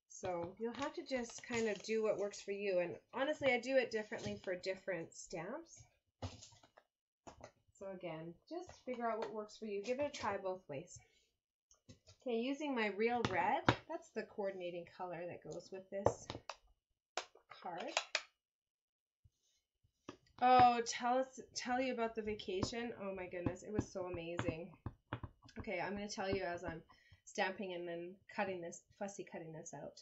So you'll have to just kind of do what works for you. And honestly, I do it differently for different stamps. So again, just figure out what works for you. Give it a try both ways. Okay, using my real red, that's the coordinating color that goes with this card. Oh, tell you about the vacation. Oh my goodness, it was so amazing. Okay, I'm going to tell you as I'm stamping and then cutting this out.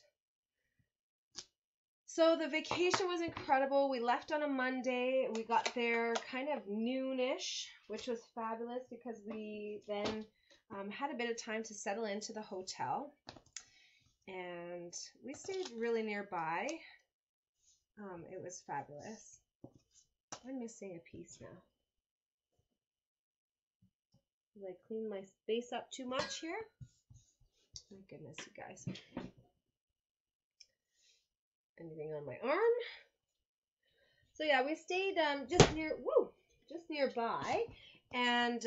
So the vacation was incredible. We left on a Monday. We got there kind of noonish, which was fabulous because we then had a bit of time to settle into the hotel, and we stayed really nearby. It was fabulous. I'm missing a piece now. Did I clean my space up too much here? My goodness, you guys. Anything on my arm? So yeah, we stayed just nearby. And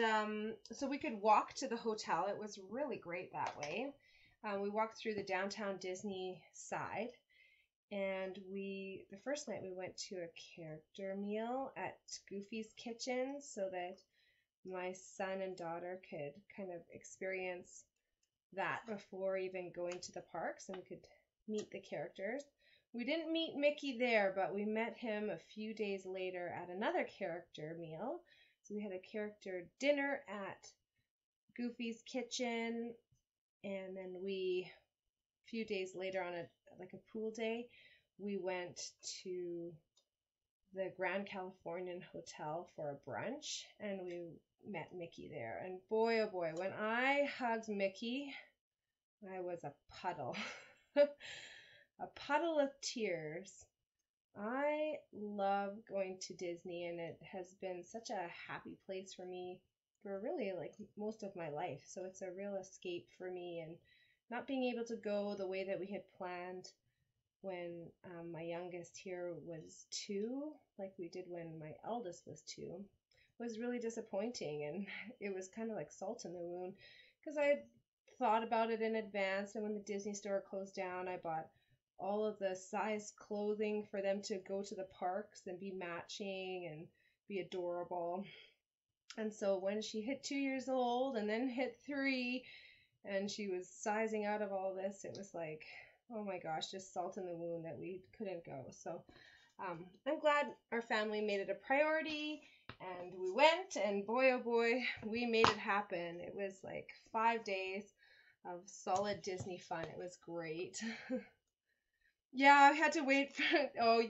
so we could walk to the hotel. It was really great that way. We walked through the downtown Disney side, and the first night we went to a character meal at Goofy's Kitchen so that my son and daughter could kind of experience that before even going to the parks, and we could meet the characters. We didn't meet Mickey there, but we met him a few days later at another character meal. So we had a character dinner at Goofy's Kitchen, and then a few days later on a pool day, we went to the Grand Californian Hotel for a brunch, and we met Mickey there. And boy, oh boy, when I hugged Mickey, I was a puddle. A puddle of tears. I love going to Disney, and it has been such a happy place for me for really like most of my life. So it's a real escape for me, and not being able to go the way that we had planned when my youngest here was 2, like we did when my eldest was 2, was really disappointing. And it was kind of like salt in the wound because I had thought about it in advance, and when the Disney store closed down, I bought all of the size clothing for them to go to the parks and be matching and be adorable. And so when she hit 2 years old and then hit 3 and she was sizing out of all this, it was like, oh my gosh, just salt in the wound that we couldn't go. So I'm glad our family made it a priority, and we went, and boy oh boy, we made it happen. It was like 5 days of solid Disney fun. It was great. Yeah, I had to wait for, oh,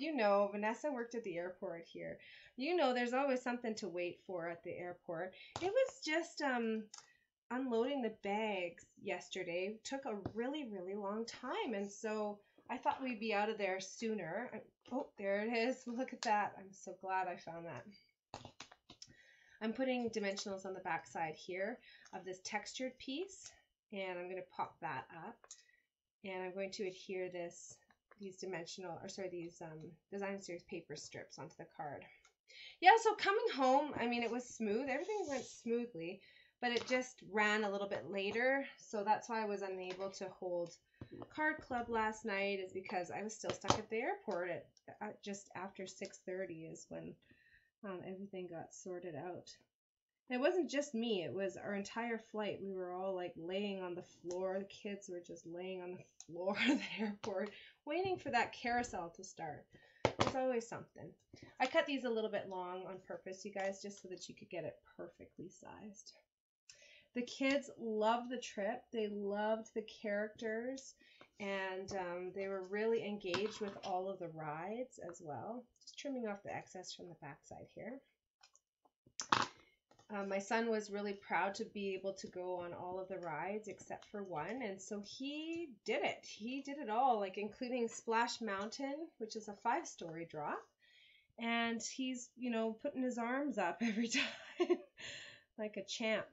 Vanessa worked at the airport here. There's always something to wait for at the airport. It was just unloading the bags yesterday. It took a really, really long time, and so I thought we'd be out of there sooner. Oh, there it is. Look at that. I'm so glad I found that. I'm putting dimensionals on the back side here of this textured piece, and I'm going to pop that up, and I'm going to adhere these design series paper strips onto the card. Yeah, so coming home, I mean, it was smooth. Everything went smoothly, but it just ran a little bit later. So that's why I was unable to hold card club last night, is because I was still stuck at the airport at just after 6:30 is when everything got sorted out. And it wasn't just me, it was our entire flight. We were all like laying on the floor. The kids were just laying on the floor of the airport waiting for that carousel to start. There's always something. I cut these a little bit long on purpose, you guys, just so that you could get it perfectly sized. The kids loved the trip. They loved the characters, and they were really engaged with all of the rides as well. Just trimming off the excess from the backside here. My son was really proud to be able to go on all of the rides except for one, and so he did it. He did it all, like including Splash Mountain, which is a 5-story drop, and he's, you know, putting his arms up every time like a champ.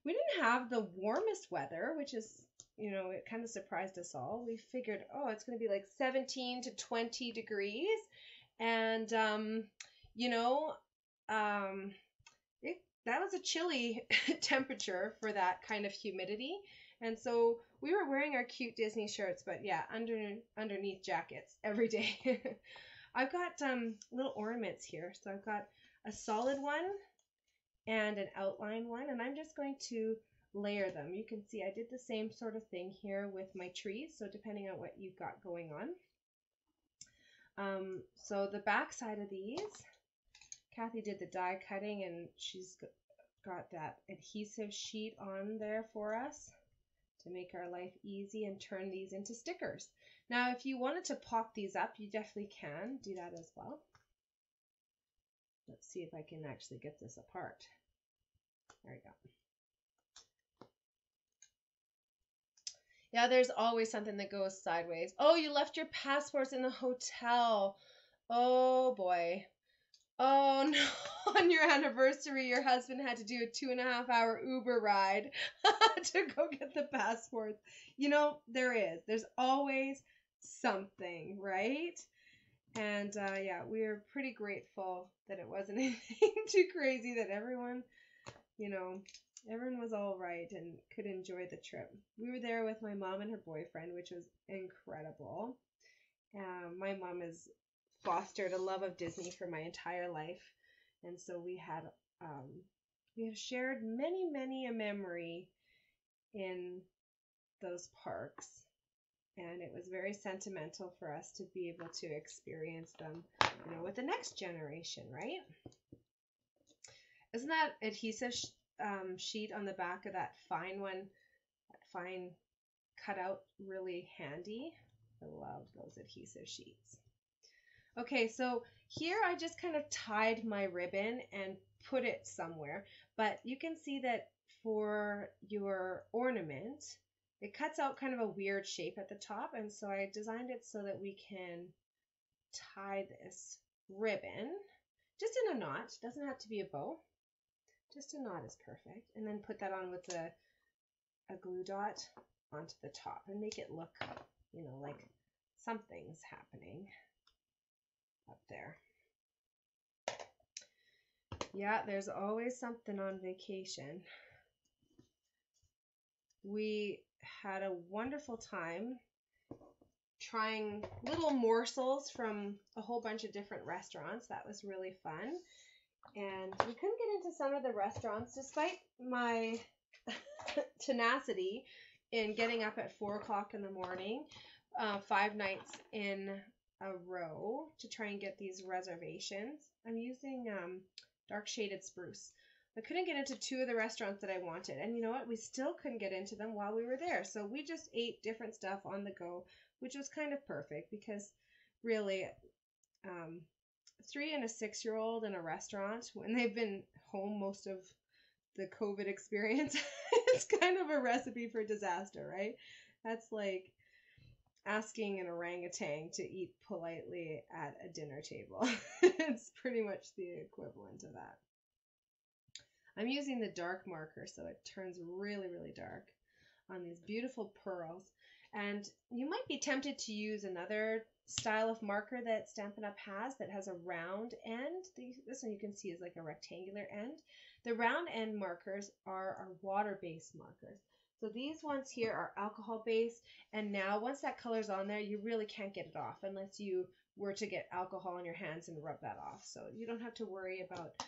We didn't have the warmest weather, which is, you know, it kind of surprised us all. We figured, oh, it's going to be like 17 to 20 degrees, and you know, that was a chilly temperature for that kind of humidity. And so we were wearing our cute Disney shirts, but yeah, underneath jackets every day. I've got little ornaments here. So I've got a solid one and an outline one, and I'm just going to layer them. You can see I did the same sort of thing here with my trees, so depending on what you've got going on. So the back side of these, Kathy did the die cutting, and she's got that adhesive sheet on there for us to make our life easy and turn these into stickers. Now, if you wanted to pop these up, you definitely can do that as well. Let's see if I can actually get this apart. There we go. Yeah, there's always something that goes sideways. Oh, you left your passports in the hotel. Oh boy. Oh no, on your anniversary, your husband had to do a 2.5-hour Uber ride to go get the passports. You know, there's always something, right? And yeah, we were pretty grateful that it wasn't anything too crazy, that everyone, you know, everyone was all right and could enjoy the trip. We were there with my mom and her boyfriend, which was incredible. My mom has fostered a love of Disney for my entire life, and so we have shared many a memory in those parks, and it was very sentimental for us to be able to experience them, you know, with the next generation, right? Isn't that adhesive sheet on the back of that fine one, that fine cutout, really handy? I love those adhesive sheets. Okay, so here I just kind of tied my ribbon and put it somewhere, but you can see that for your ornament, it cuts out kind of a weird shape at the top, and so I designed it so that we can tie this ribbon just in a knot. Doesn't have to be a bow, just a knot is perfect, and then put that on with a glue dot onto the top and make it look, you know, like something's happening up there. Yeah, there's always something on vacation. We had a wonderful time trying little morsels from a whole bunch of different restaurants. That was really fun. And we couldn't get into some of the restaurants despite my tenacity in getting up at 4 o'clock in the morning, 5 nights in a row to try and get these reservations. I'm using dark shaded spruce. I couldn't get into 2 of the restaurants that I wanted, and you know what, we still couldn't get into them while we were there, so we just ate different stuff on the go, which was kind of perfect, because really 3 and a 6-year-old in a restaurant when they've been home most of the COVID experience, it's kind of a recipe for disaster, right? That's like asking an orangutan to eat politely at a dinner table. It's pretty much the equivalent of that. I'm using the dark marker so it turns really, really dark on these beautiful pearls. And you might be tempted to use another style of marker that Stampin' Up! Has that has a round end. This one you can see is like a rectangular end. The round end markers are our water-based markers. So these ones here are alcohol-based, and now once that color's on there, you really can't get it off unless you were to get alcohol on your hands and rub that off. So you don't have to worry about,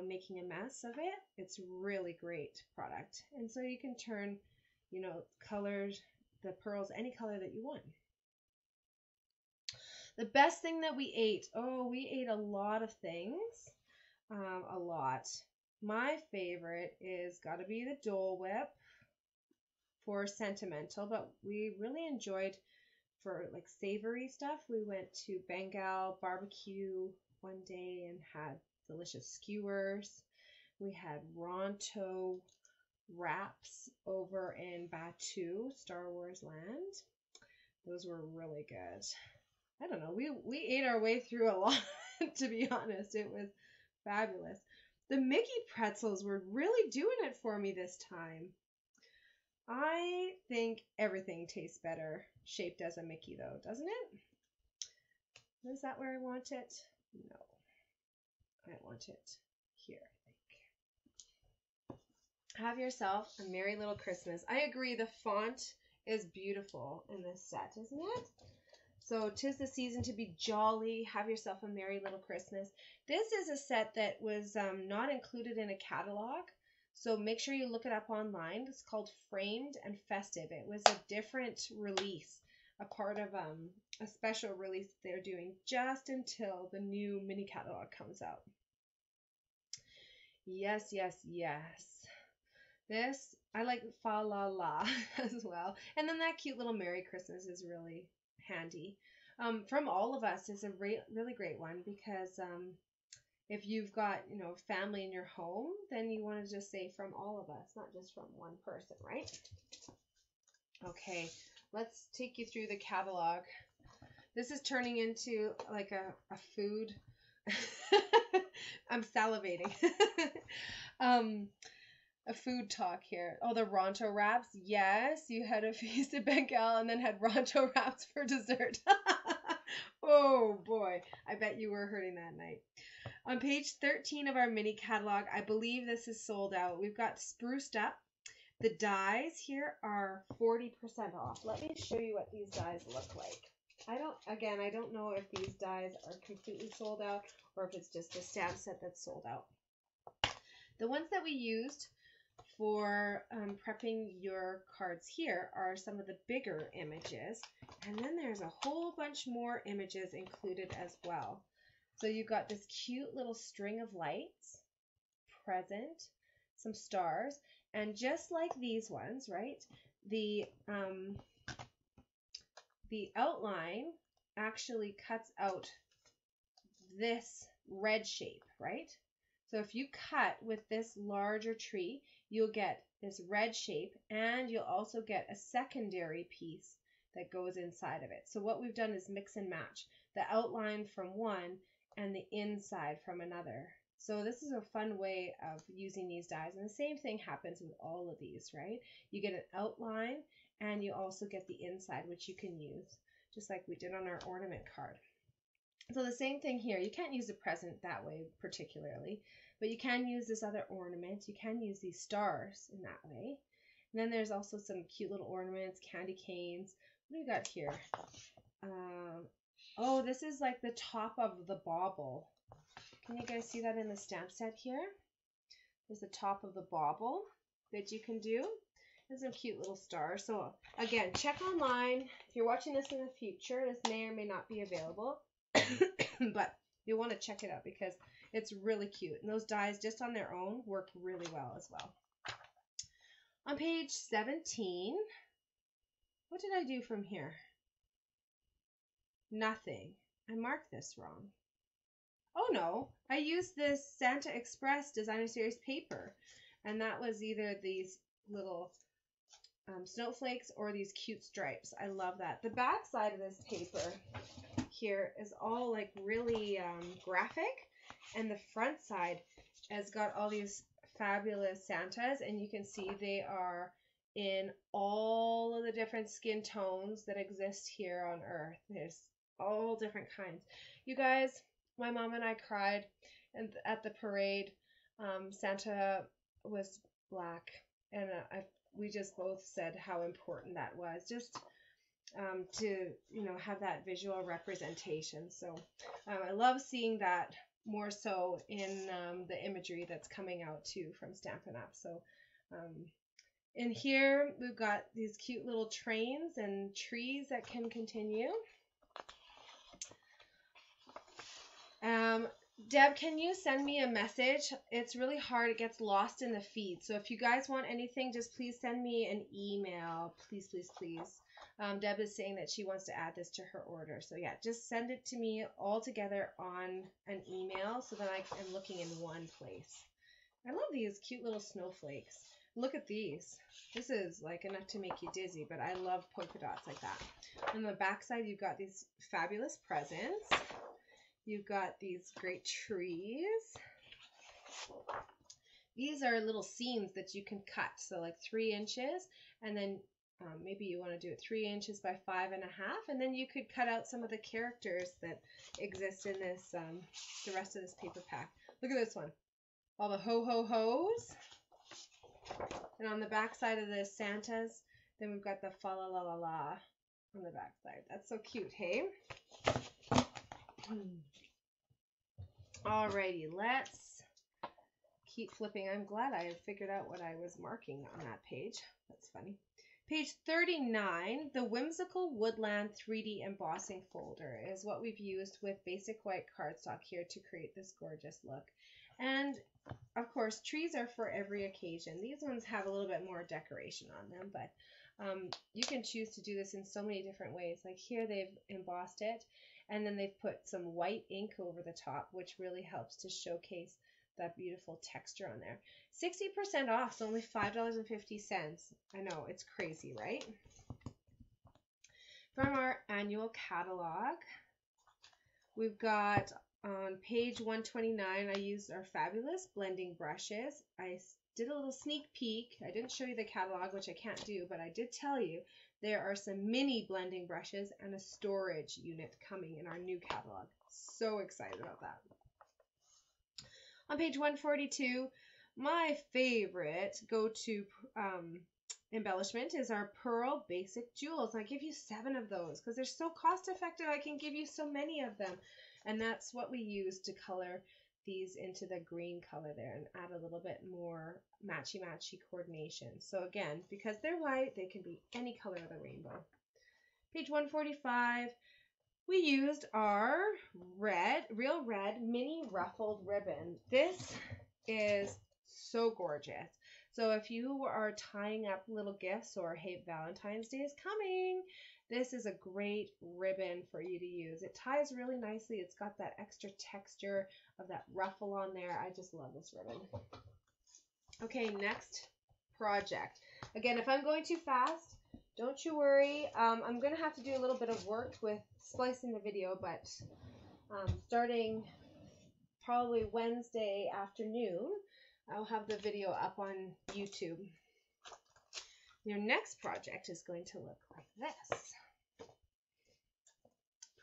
making a mess of it. It's really great product. And so you can turn, colors, the pearls, any color that you want. The best thing that we ate, we ate a lot of things, a lot. My favorite is got to be the Dole Whip for sentimental, but we really enjoyed for like savory stuff. We went to Bengal barbecue one day and had delicious skewers. We had Ronto wraps over in Batu, Star Wars land. Those were really good. I don't know, we ate our way through a lot, to be honest. It was fabulous. The Mickey pretzels were really doing it for me this time. I think everything tastes better shaped as a Mickey though, doesn't it? Is that where I want it? No. I want it here, I think. Have yourself a merry little Christmas. I agree, the font is beautiful in this set, isn't it? So 'tis the season to be jolly. Have yourself a merry little Christmas. This is a set that was not included in a catalog, so make sure you look it up online. It's called Framed and Festive. It was a different release, a part of a special release that they're doing just until the new mini catalog comes out. Yes, yes, yes. This, I like Fa La La as well. And then that cute little Merry Christmas is really handy. From All of Us is a really great one because if you've got, family in your home, then you want to just say from all of us, not just from one person, right? Okay, let's take you through the catalog. This is turning into like a food. I'm salivating. A food talk here. Oh, the Ronto wraps. Yes, you had a feast at Bengal and then had Ronto wraps for dessert. Oh boy, I bet you were hurting that night. On page 13 of our mini catalog, I believe this is sold out. We've got Spruced Up. The dies here are 40% off. Let me show you what these dies look like. I don't know if these dies are completely sold out or if it's just a stamp set that's sold out. The ones that we used for prepping your cards here are some of the bigger images, and then there's a whole bunch more images included as well. So you've got this cute little string of lights, present, some stars, and just like these ones, right, the outline actually cuts out this red shape, right? So if you cut with this larger tree, you'll get this red shape, and you'll also get a secondary piece that goes inside of it. So what we've done is mix and match the outline from one and the inside from another. So this is a fun way of using these dies, and the same thing happens with all of these, right? You get an outline and you also get the inside, which you can use just like we did on our ornament card. So the same thing here. You can't use the present that way particularly, but you can use this other ornament. You can use these stars in that way. And then there's also some cute little ornaments, candy canes. What do we got here? Oh, this is like the top of the bauble. Can you guys see that in the stamp set here? There's the top of the bauble that you can do. There's some cute little stars. So again, check online. If you're watching this in the future, this may or may not be available. But you'll want to check it out because it's really cute. And those dies just on their own work really well as well. On page 17, what did I do from here? Nothing. I marked this wrong. Oh no, I used this Santa Express Designer Series paper. And that was either these little snowflakes or these cute stripes. I love that. The back side of this paper here is all like really graphic, and the front side has got all these fabulous Santas, and you can see they are in all of the different skin tones that exist here on Earth. There's all different kinds. You guys, my mom and I cried at the parade Santa was black, and we just both said how important that was, just to, you know, have that visual representation. So I love seeing that more so in the imagery that's coming out too from Stampin' Up. So in here we've got these cute little trains and trees that can continue. Deb, can you send me a message? It's really hard. It gets lost in the feed. So if you guys want anything, just please send me an email. Please, please, please. Deb is saying that she wants to add this to her order. So yeah, just send it to me all together on an email so that I am looking in one place. I love these cute little snowflakes. Look at these. This is like enough to make you dizzy, but I love polka dots like that. On the back side, you've got these fabulous presents. You've got these great trees. These are little scenes that you can cut. So like 3 inches, and then maybe you want to do it 3 inches by 5.5, and then you could cut out some of the characters that exist in this, the rest of this paper pack. Look at this one. All the ho-ho-hos. And on the back side of the Santas, then we've got the fa-la-la-la-la on the back side. That's so cute, hey? Alrighty, let's keep flipping. I'm glad I figured out what I was marking on that page. That's funny. Page 39, the Whimsical Woodland 3D embossing folder is what we've used with basic white cardstock here to create this gorgeous look. And of course, trees are for every occasion. These ones have a little bit more decoration on them, but you can choose to do this in so many different ways. Like here, they've embossed it, and then they've put some white ink over the top, which really helps to showcase that beautiful texture on there. 60% off, so only $5.50. I know, it's crazy, right? From our annual catalog, we've got on page 129, I used our fabulous blending brushes. I did a little sneak peek. I didn't show you the catalog, which I can't do, but I did tell you there are some mini blending brushes and a storage unit coming in our new catalog. So excited about that. On page 142, my favorite go-to embellishment is our Pearl Basic Jewels. I give you 7 of those because they're so cost-effective. I can give you so many of them. And that's what we use to color these into the green color there and add a little bit more matchy-matchy coordination. So again, because they're white, they can be any color of the rainbow. Page 145, we used our real red mini ruffled ribbon. This is so gorgeous. So if you are tying up little gifts, or hey, Valentine's Day is coming, this is a great ribbon for you to use. It ties really nicely. It's got that extra texture of that ruffle on there. I just love this ribbon. Okay, next project. Again, if I'm going too fast, don't you worry. I'm going to have to do a little bit of work with splicing the video, but starting probably Wednesday afternoon, I'll have the video up on YouTube. Your next project is going to look like this.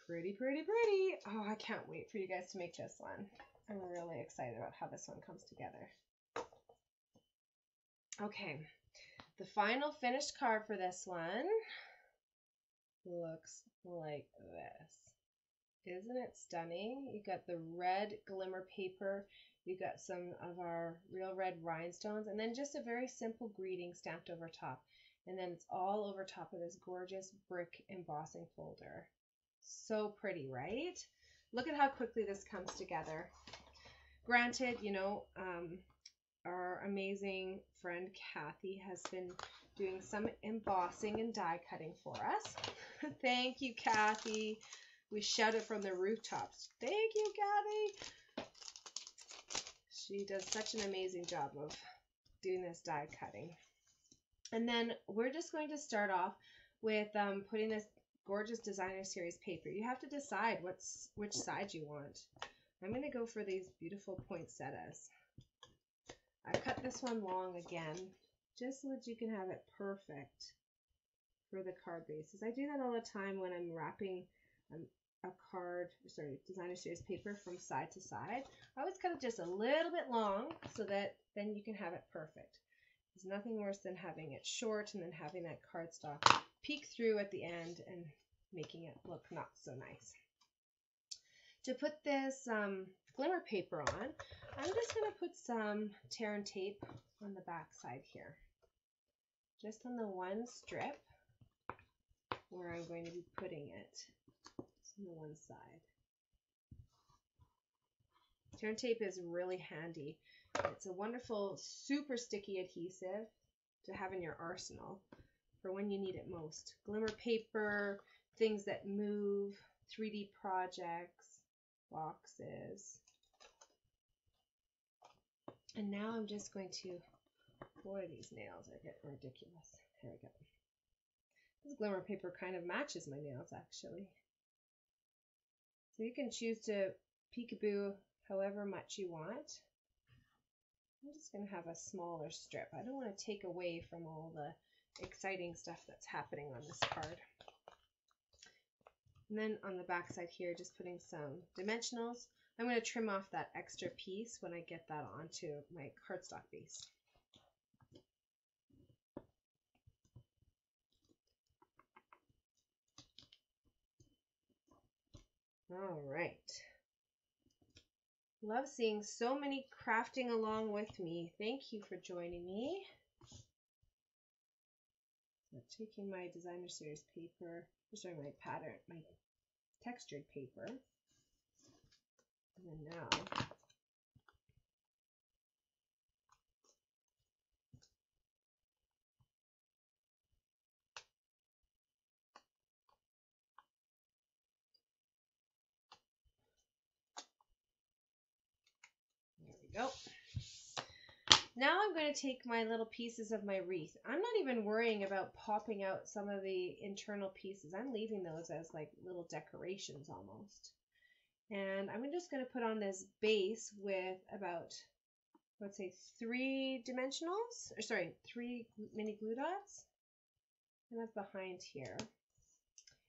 Pretty, pretty, pretty. Oh, I can't wait for you guys to make this one. I'm really excited about how this one comes together. Okay, the final finished card for this one looks like this. Isn't it stunning? You got the red glimmer paper. You got some of our real red rhinestones, and then just a very simple greeting stamped over top. And then it's all over top of this gorgeous brick embossing folder. So pretty, right? Look at how quickly this comes together. Granted, you know, our amazing friend Kathy has been doing some embossing and die cutting for us. Thank you, Kathy. We shout it from the rooftops. Thank you, Kathy. She does such an amazing job of doing this die cutting. And then we're just going to start off with putting this gorgeous designer series paper. You have to decide which side you want. I'm going to go for these beautiful poinsettias. I cut this one long again, just so that you can have it perfect for the card bases. I do that all the time when I'm wrapping designer series paper from side to side. I always cut it just a little bit long so that then you can have it perfect. There's nothing worse than having it short and then having that cardstock peek through at the end and making it look not so nice. To put this glimmer paper on, I'm just going to put some tear and tape on the back side here, just on the one strip where I'm going to be putting it. On the one side. Tear and tape is really handy. It's a wonderful, super sticky adhesive to have in your arsenal for when you need it most. Glimmer paper, things that move, 3D projects, boxes. And now I'm just going to, boy, these nails are getting ridiculous. There we go. This glimmer paper kind of matches my nails, actually. So you can choose to peekaboo however much you want. I'm just going to have a smaller strip. I don't want to take away from all the exciting stuff that's happening on this card. And then on the back side here, just putting some dimensionals. I'm going to trim off that extra piece when I get that onto my cardstock base. All right. Love seeing so many crafting along with me. Thank you for joining me. So taking my designer series paper, my pattern, my textured paper. And then now go. Now I'm going to take my little pieces of my wreath. I'm not even worrying about popping out some of the internal pieces. I'm leaving those as like little decorations almost. And I'm just going to put on this base with about, let's say, 3 mini glue dots. And that's behind here.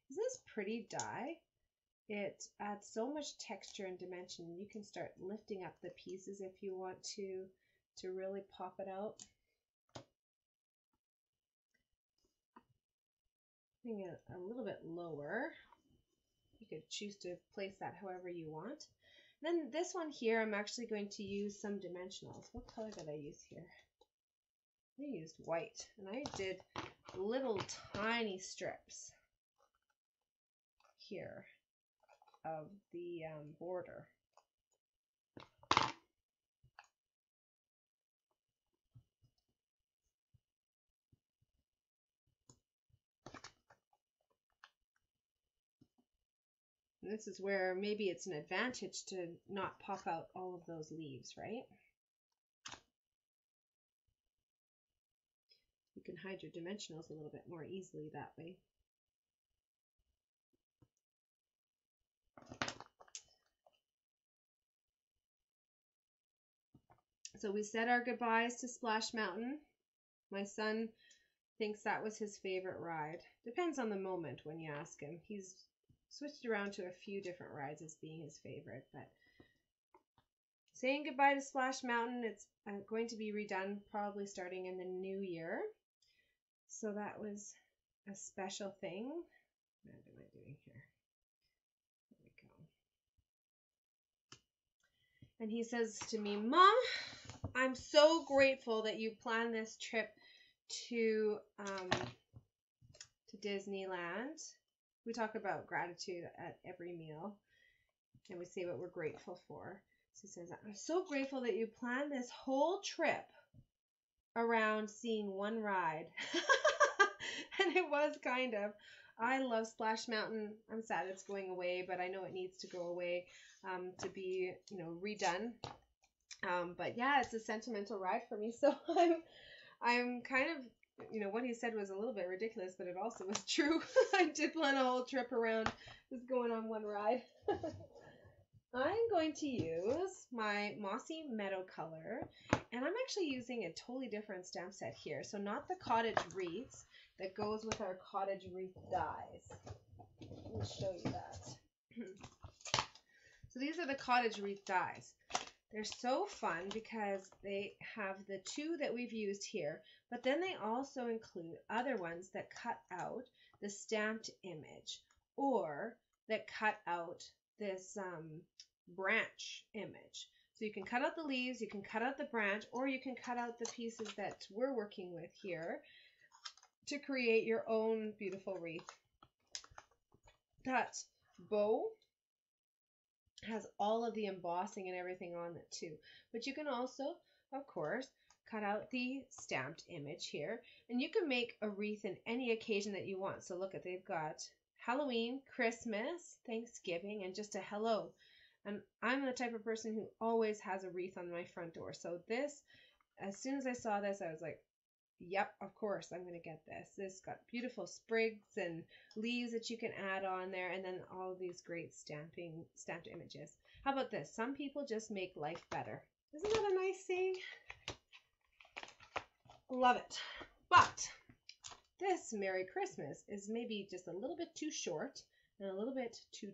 Is this pretty dye? It adds so much texture and dimension. You can start lifting up the pieces if you want to really pop it out. Putting it a little bit lower. You could choose to place that however you want. Then this one here, I'm actually going to use some dimensionals. What color did I use here? I used white, and I did little tiny strips here of the border. And this is where maybe it's an advantage to not pop out all of those leaves, right? You can hide your dimensionals a little bit more easily that way. So we said our goodbyes to Splash Mountain. My son thinks that was his favorite ride. Depends on the moment when you ask him. He's switched around to a few different rides as being his favorite. But saying goodbye to Splash Mountain, it's going to be redone probably starting in the new year. So that was a special thing. What am I doing here? There we go. And he says to me, Mom, I'm so grateful that you planned this trip to Disneyland. We talk about gratitude at every meal, and we say what we're grateful for. So he says, I'm so grateful that you planned this whole trip around seeing one ride. And it was kind of. I love Splash Mountain. I'm sad it's going away, but I know it needs to go away to be, redone. But yeah, it's a sentimental ride for me. So I'm kind of, what he said was a little bit ridiculous, but it also was true. I did plan a whole trip around just going on one ride. I'm going to use my Mossy Meadow color, and I'm actually using a totally different stamp set here. So not the cottage wreaths that goes with our cottage wreath dies. Let me show you that. So these are the cottage wreath dies. They're so fun because they have the two that we've used here, but then they also include other ones that cut out the stamped image or that cut out this branch image. So you can cut out the leaves, you can cut out the branch, or you can cut out the pieces that we're working with here to create your own beautiful wreath. That bow has all of the embossing and everything on it too. But you can also, of course, cut out the stamped image here, and you can make a wreath in any occasion that you want. So look at, they've got Halloween, Christmas, Thanksgiving, and just a hello. And I'm the type of person who always has a wreath on my front door. So this, as soon as I saw this, I was like, yep, of course, I'm going to get this. This got beautiful sprigs and leaves that you can add on there, and then all of these great stamped images. How about this? Some people just make life better. Isn't that a nice saying? Love it. But this Merry Christmas is maybe just a little bit too short and a little bit too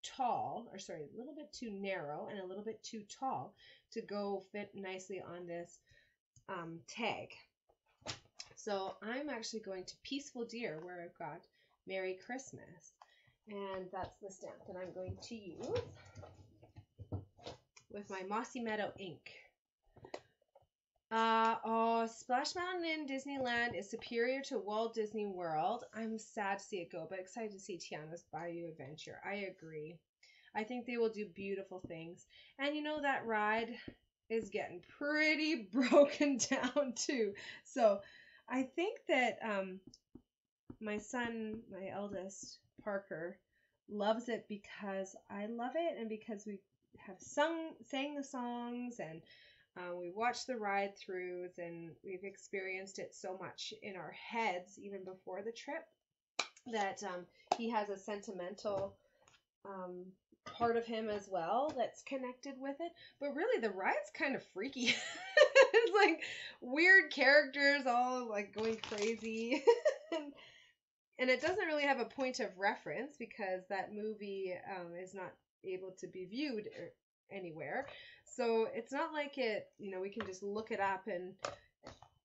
tall, or sorry, a little bit too narrow and a little bit too tall to go fit nicely on this tag. So I'm actually going to Peaceful Deer, where I've got Merry Christmas, and that's the stamp that I'm going to use with my Mossy Meadow ink. Splash Mountain in Disneyland is superior to Walt Disney World. I'm sad to see it go, but excited to see Tiana's Bayou Adventure. I agree. I think they will do beautiful things. And you know, that ride is getting pretty broken down too. So I think that my son, my eldest, Parker, loves it because I love it and because we have sang the songs, and we watched the ride-throughs, and we've experienced it so much in our heads even before the trip that he has a sentimental part of him as well that's connected with it. But really, the ride's kind of freaky. It's like weird characters all like going crazy. And it doesn't really have a point of reference because that movie is not able to be viewed anywhere. So it's not like it, you know, we can just look it up and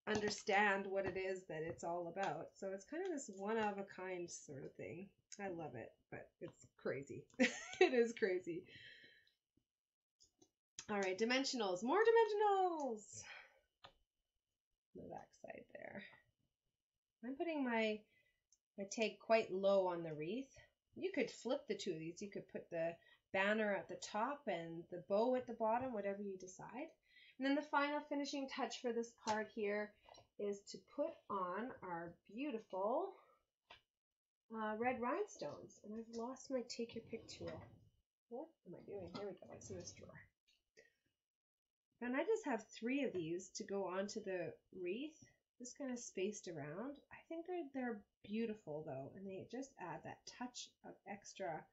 understand what it is that it's all about. So it's kind of this one-of-a-kind sort of thing. I love it, but it's crazy. It is crazy. All right, dimensionals. More dimensionals. The back side there. I'm putting my tag quite low on the wreath. You could flip the two of these. You could put the banner at the top and the bow at the bottom, whatever you decide. And then the final finishing touch for this card here is to put on our beautiful red rhinestones. And I've lost my take your pick tool. What am I doing? Here we go. It's in this drawer. And I just have 3 of these to go onto the wreath, just kind of spaced around. I think they're beautiful though, and they just add that touch of extra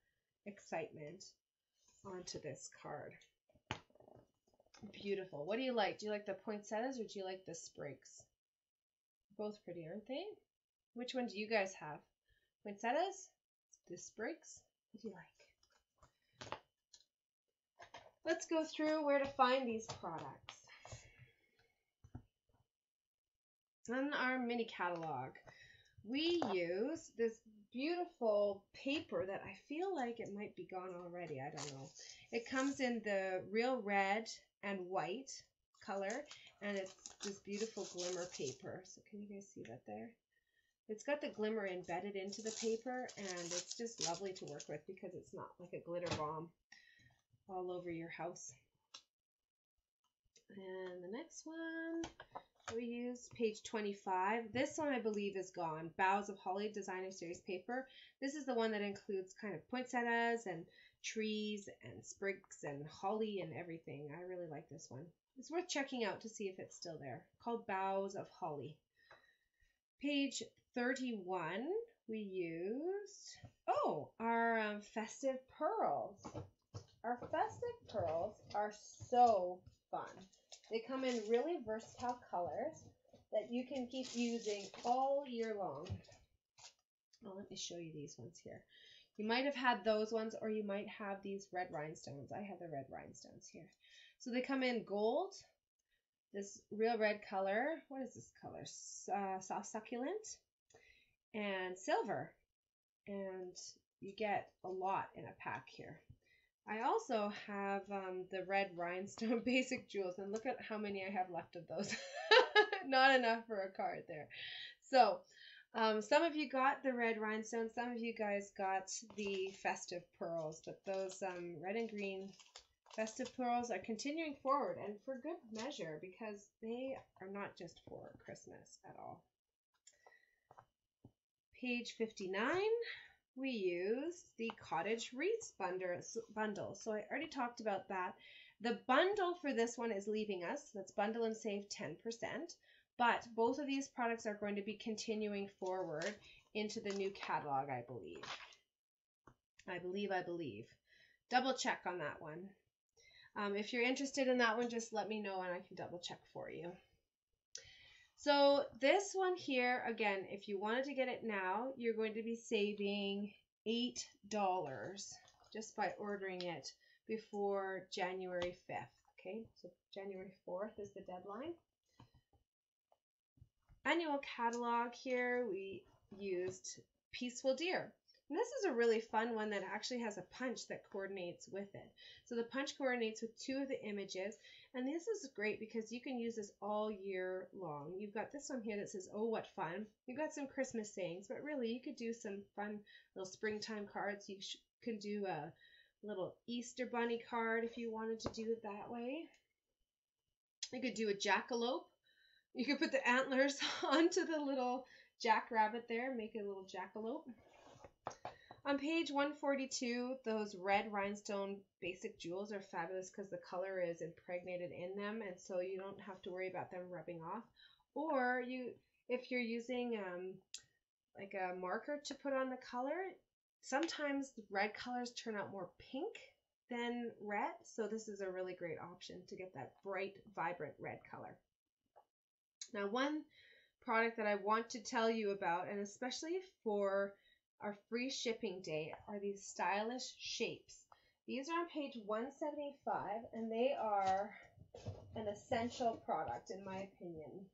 excitement onto this card. Beautiful. What do you like? Do you like the poinsettias or do you like the sprigs? Both pretty, aren't they? Which one do you guys have? Poinsettias? The sprigs? What do you like? Let's go through where to find these products. On our mini catalog, we use this beautiful paper that I feel like it might be gone already. I don't know. It comes in the real red and white color, and it's this beautiful glimmer paper. So can you guys see that there? It's got the glimmer embedded into the paper, and it's just lovely to work with because it's not like a glitter bomb all over your house. And the next one we use, page 25. This one I believe is gone. Boughs of Holly Designer Series paper. This is the one that includes kind of poinsettias and trees and sprigs and holly and everything. I really like this one. It's worth checking out to see if it's still there. Called Boughs of Holly. Page 31 we used, our festive pearls. Our festive pearls are so fun. They come in really versatile colors that you can keep using all year long. Well, let me show you these ones here. You might have had those ones, or you might have these red rhinestones. I have the red rhinestones here. So they come in gold, this real red color. What is this color? Soft succulent, and silver. And you get a lot in a pack here. I also have the red rhinestone basic jewels, and look at how many I have left of those. Not enough for a card there. So some of you got the red rhinestones, some of you guys got the festive pearls, but those red and green festive pearls are continuing forward, and for good measure, because they are not just for Christmas at all. Page 59, we use the cottage wreaths bundle. So I already talked about that. The bundle for this one is leaving us. Let's bundle and save 10%. But both of these products are going to be continuing forward into the new catalog, I believe. I believe. Double check on that one. If you're interested in that one, just let me know and I can double check for you. So this one here, again, if you wanted to get it now, you're going to be saving $8 just by ordering it before January 5th. Okay, so January 4th is the deadline. Annual catalog here, we used Peaceful Deer. And this is a really fun one that actually has a punch that coordinates with it. So the punch coordinates with two of the images, and this is great because you can use this all year long. You've got this one here that says, "Oh, what fun." You've got some Christmas sayings, but really you could do some fun little springtime cards. You can do a little Easter bunny card if you wanted to do it that way. You could do a jackalope. You could put the antlers onto the little jackrabbit there, make a little jackalope. On page 142, those red rhinestone basic jewels are fabulous because the color is impregnated in them, and so you don't have to worry about them rubbing off. Or if you're using like a marker to put on the color, sometimes the red colors turn out more pink than red, so this is a really great option to get that bright, vibrant red color. Now, one product that I want to tell you about, and especially for our free shipping day, are these stylish shapes. These are on page 175, and they are an essential product in my opinion.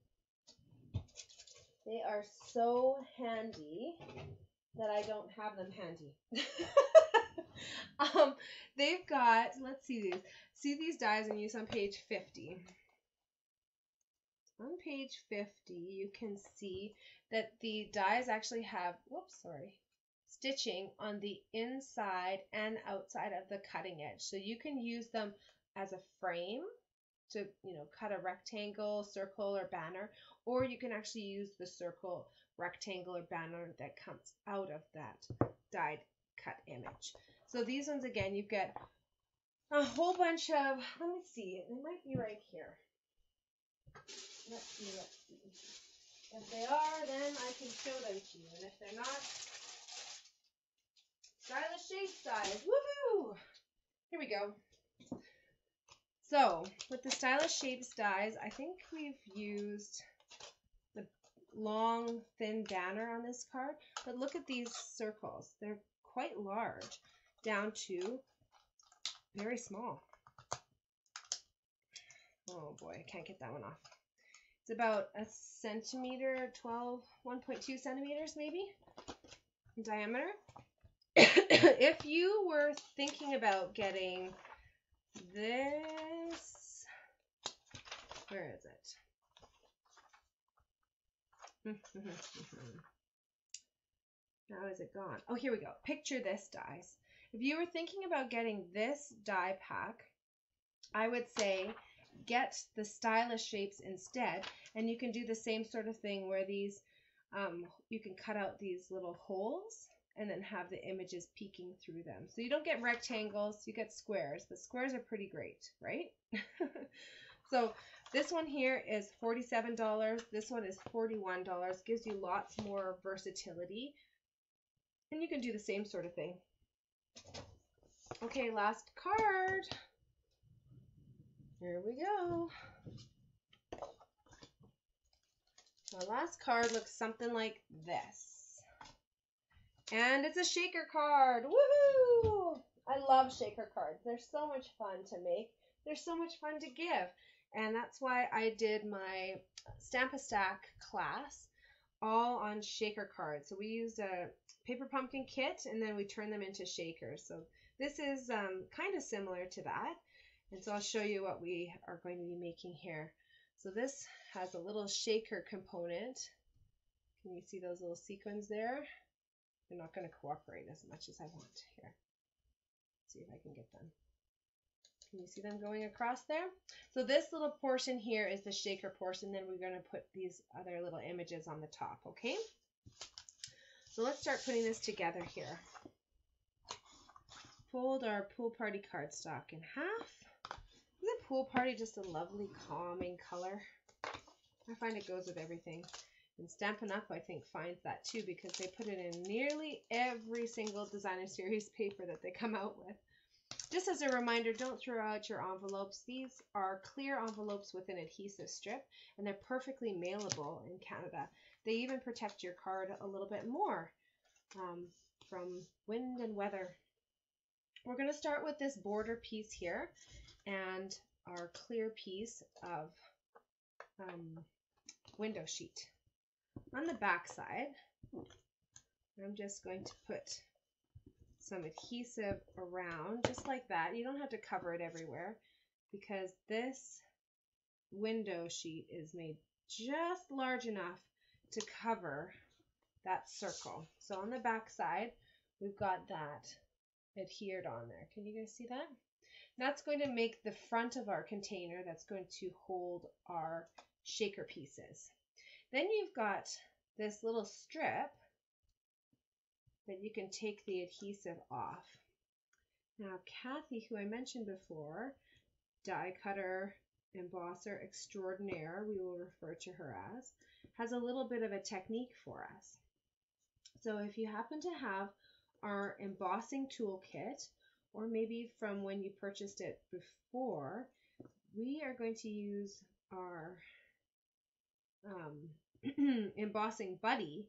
They are so handy that I don't have them handy. They've got, let's see these dies in use on page 50. On page 50, you can see that the dies actually have, stitching on the inside and outside of the cutting edge. So you can use them as a frame to, cut a rectangle, circle, or banner, or you can actually use the circle, rectangle, or banner that comes out of that dyed cut image. So these ones, again, you've got a whole bunch of, let me see, they might be right here. Let's see. If they are, then I can show them to you. And if they're not, stylish shape size. Woohoo! Here we go. So, with the stylish shapes dies, I think we've used the long, thin banner on this card. But look at these circles. They're quite large, down to very small. Oh boy, I can't get that one off. It's about a centimeter, 1.2 centimeters maybe in diameter. If you were thinking about getting this, where is it? Now is it gone? Oh, here we go. Picture this dies. If you were thinking about getting this die pack, I would say get the stylish shapes instead, and you can do the same sort of thing where these you can cut out these little holes and then have the images peeking through them. So you don't get rectangles, you get squares, but squares are pretty great, right? So this one here is $47, this one is $41, gives you lots more versatility, and you can do the same sort of thing. Okay, last card. Here we go. My last card looks something like this. And it's a shaker card. Woohoo! I love shaker cards. They're so much fun to make. They're so much fun to give. And that's why I did my Stamp-A-Stack class all on shaker cards. So we used a paper pumpkin kit and then we turned them into shakers. So this is kind of similar to that. And so I'll show you what we are going to be making here. So this has a little shaker component. Can you see those little sequins there? They're not going to cooperate as much as I want here. Let's see if I can get them. Can you see them going across there? So this little portion here is the shaker portion. Then we're going to put these other little images on the top, okay? So let's start putting this together here. Fold our pool party cardstock in half. Isn't pool party just a lovely calming color? I find it goes with everything. And Stampin' Up, I think, finds that too because they put it in nearly every single designer series paper that they come out with. Just as a reminder, don't throw out your envelopes. These are clear envelopes with an adhesive strip, and they're perfectly mailable in Canada. They even protect your card a little bit more from wind and weather. We're going to start with this border piece here and our clear piece of window sheet. On the back side, I'm just going to put some adhesive around, just like that. You don't have to cover it everywhere because this window sheet is made just large enough to cover that circle. So on the back side, we've got that adhered on there. Can you guys see that? That's going to make the front of our container that's going to hold our shaker pieces. Then you've got this little strip that you can take the adhesive off. Now Kathy, who I mentioned before, die cutter, embosser extraordinaire, we will refer to her as, has a little bit of a technique for us. So if you happen to have our embossing toolkit, or maybe from when you purchased it before, we are going to use our embossing buddy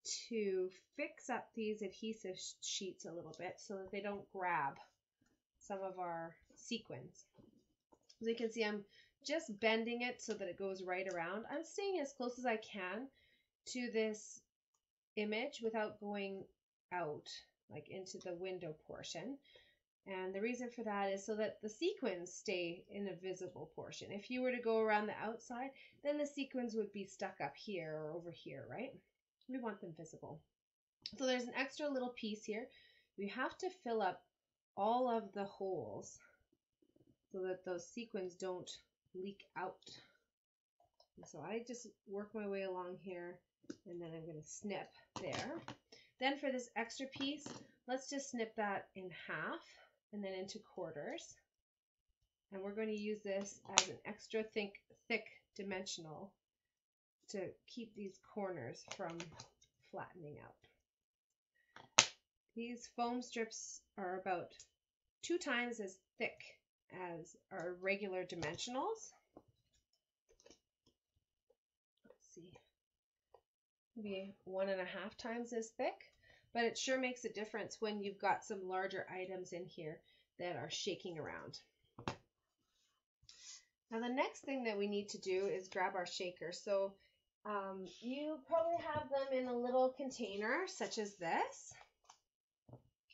to fix up these adhesive sheets a little bit so that they don't grab some of our sequins. As you can see, I'm just bending it so that it goes right around. I'm staying as close as I can to this image without going out like into the window portion. And the reason for that is so that the sequins stay in a visible portion. If you were to go around the outside, then the sequins would be stuck up here or over here, right? We want them visible. So there's an extra little piece here. We have to fill up all of the holes so that those sequins don't leak out. And so I just work my way along here, and then I'm going to snip there. Then for this extra piece, let's just snip that in half and then into quarters. And we're going to use this as an extra thick dimensional to keep these corners from flattening out. These foam strips are about 2 times as thick as our regular dimensionals. Let's see, maybe 1.5 times as thick. But it sure makes a difference when you've got some larger items in here that are shaking around. Now the next thing that we need to do is grab our shaker. So you probably have them in a little container such as this.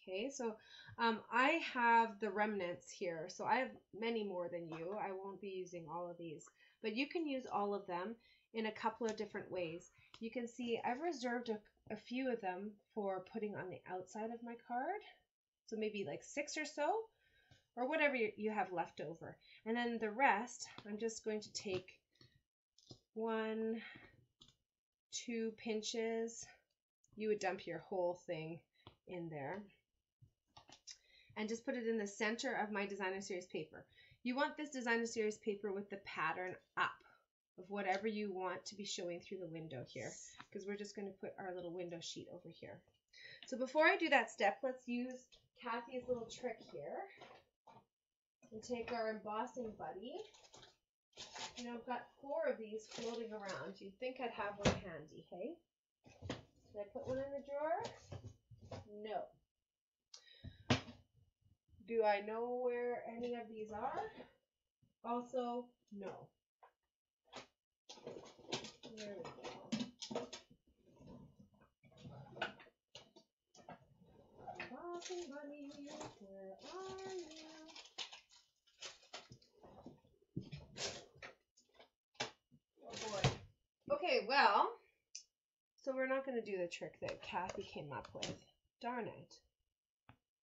Okay, so I have the remnants here. So I have many more than you. I won't be using all of these, but you can use all of them in a couple of different ways. You can see I've reserved a few of them for putting on the outside of my card. So maybe like 6 or so, or whatever you have left over. And then the rest, I'm just going to take 1, 2 pinches. You would dump your whole thing in there. And just put it in the center of my designer series paper. You want this designer series paper with the pattern up of whatever you want to be showing through the window here, because we're just going to put our little window sheet over here. So before I do that step, let's use Kathy's little trick here. We'll take our embossing buddy. You know, I've got 4 of these floating around. You'd think I'd have one handy, hey? Did I put one in the drawer? No. Do I know where any of these are? Also, no. There we go. Embossing bunny, where are you? Oh boy. Okay, well, so we're not going to do the trick that Kathy came up with. Darn it.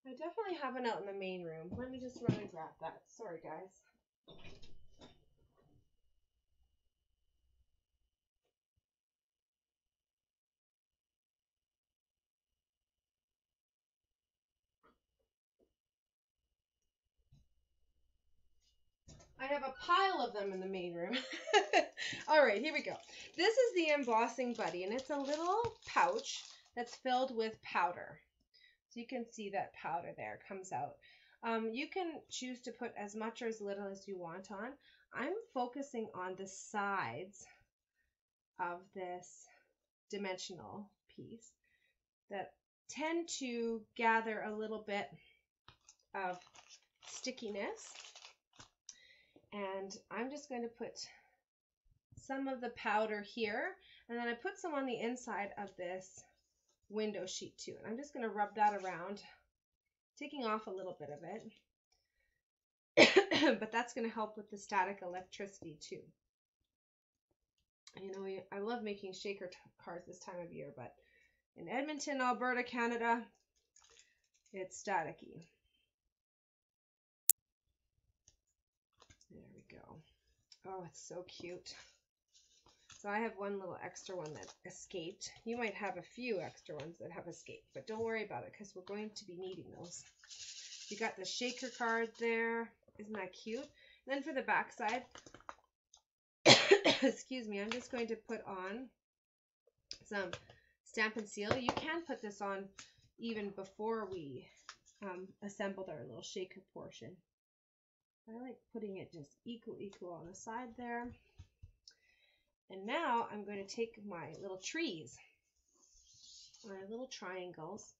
I definitely have it out in the main room. Let me just run and grab that. Sorry, guys. I have a pile of them in the main room. All right, here we go. This is the embossing buddy, and it's a little pouch that's filled with powder. So you can see that powder there comes out. You can choose to put as much or as little as you want on. I'm focusing on the sides of this dimensional piece that tend to gather a little bit of stickiness. And I'm just going to put some of the powder here, and then I put some on the inside of this window sheet too. And I'm just going to rub that around, taking off a little bit of it. But that's going to help with the static electricity too. You know, I love making shaker cards this time of year, but in Edmonton, Alberta, Canada, it's staticky. There we go. Oh, it's so cute. So I have one little extra one that escaped. You might have a few extra ones that have escaped, but don't worry about it because we're going to be needing those. You got the shaker card there. Isn't that cute? And then for the back side, excuse me, I'm just going to put on some Stampin' Seal. You can put this on even before we assembled our little shaker portion. I like putting it just equal on the side there. And now I'm going to take my little trees, my little triangles,